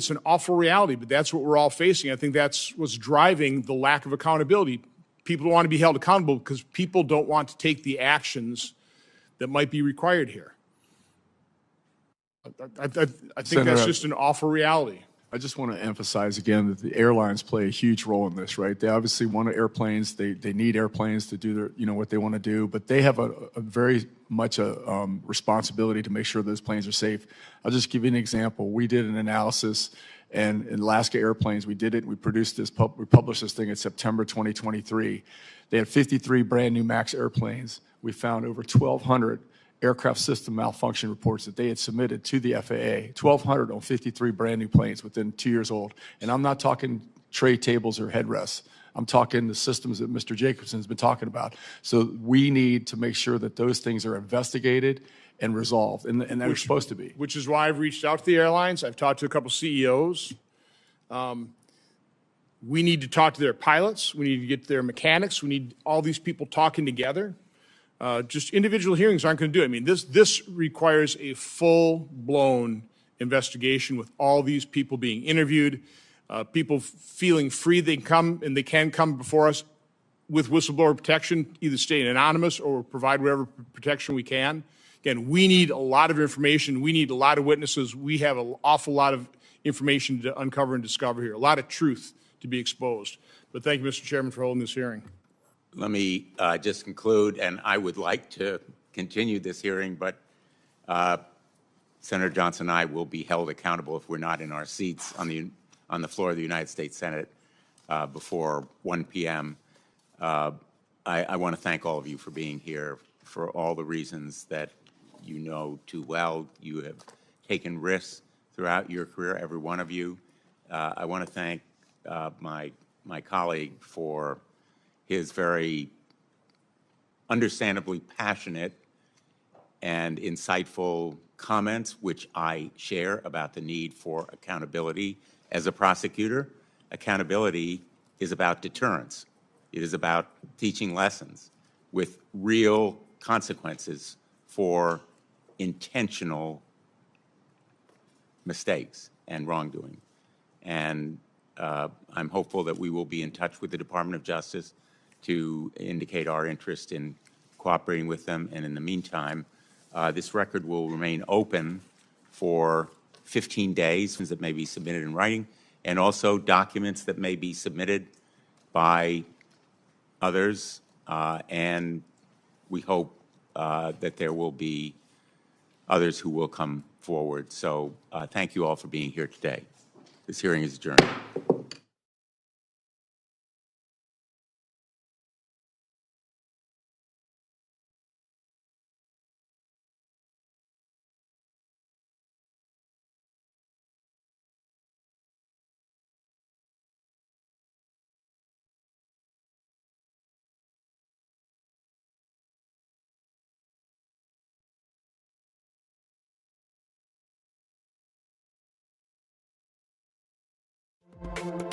an awful reality, but that's what we're all facing. I think that's what's driving the lack of accountability. People don't want to be held accountable because people don't want to take the actions that might be required here. I think Senator, that's just an awful reality. I just want to emphasize again that the airlines play a huge role in this, right? They obviously want airplanes. They need airplanes to do their, what they want to do, but they have a very much a responsibility to make sure those planes are safe. I'll just give you an example. We did an analysis, and in Alaska Airplanes, we did it. We produced this. We published this thing in September 2023. They had 53 brand new MAX airplanes. We found over 1,200 aircraft system malfunction reports that they had submitted to the FAA, 1,200 on 53 brand new planes within 2 years old. And I'm not talking tray tables or headrests. I'm talking the systems that Mr. Jacobson's been talking about. So we need to make sure that those things are investigated and resolved, and they're supposed to be. Which is why I've reached out to the airlines. I've talked to a couple CEOs. We need to talk to their pilots. We need to get their mechanics. We need all these people talking together. Just individual hearings aren't going to do it. I mean, this requires a full-blown investigation with all these people being interviewed, people feeling free they can come before us with whistleblower protection, either staying anonymous or provide whatever protection we can. Again, we need a lot of information. We need a lot of witnesses. We have an awful lot of information to uncover and discover here, a lot of truth to be exposed. But thank you, Mr. Chairman, for holding this hearing. Let me just conclude, and I would like to continue this hearing, but Senator Johnson and I will be held accountable if we're not in our seats on the floor of the United States Senate before 1 p.m. I want to thank all of you for being here for all the reasons that you know too well. You have taken risks throughout your career, every one of you. I want to thank my colleague for his very understandably passionate and insightful comments, which I share, about the need for accountability. As a prosecutor, accountability is about deterrence. It is about teaching lessons with real consequences for intentional mistakes and wrongdoing. And I'm hopeful that we will be in touch with the Department of Justice to indicate our interest in cooperating with them. And in the meantime, this record will remain open for 15 days that may be submitted in writing, and also documents that may be submitted by others. And we hope that there will be others who will come forward. So thank you all for being here today. This hearing is adjourned. you.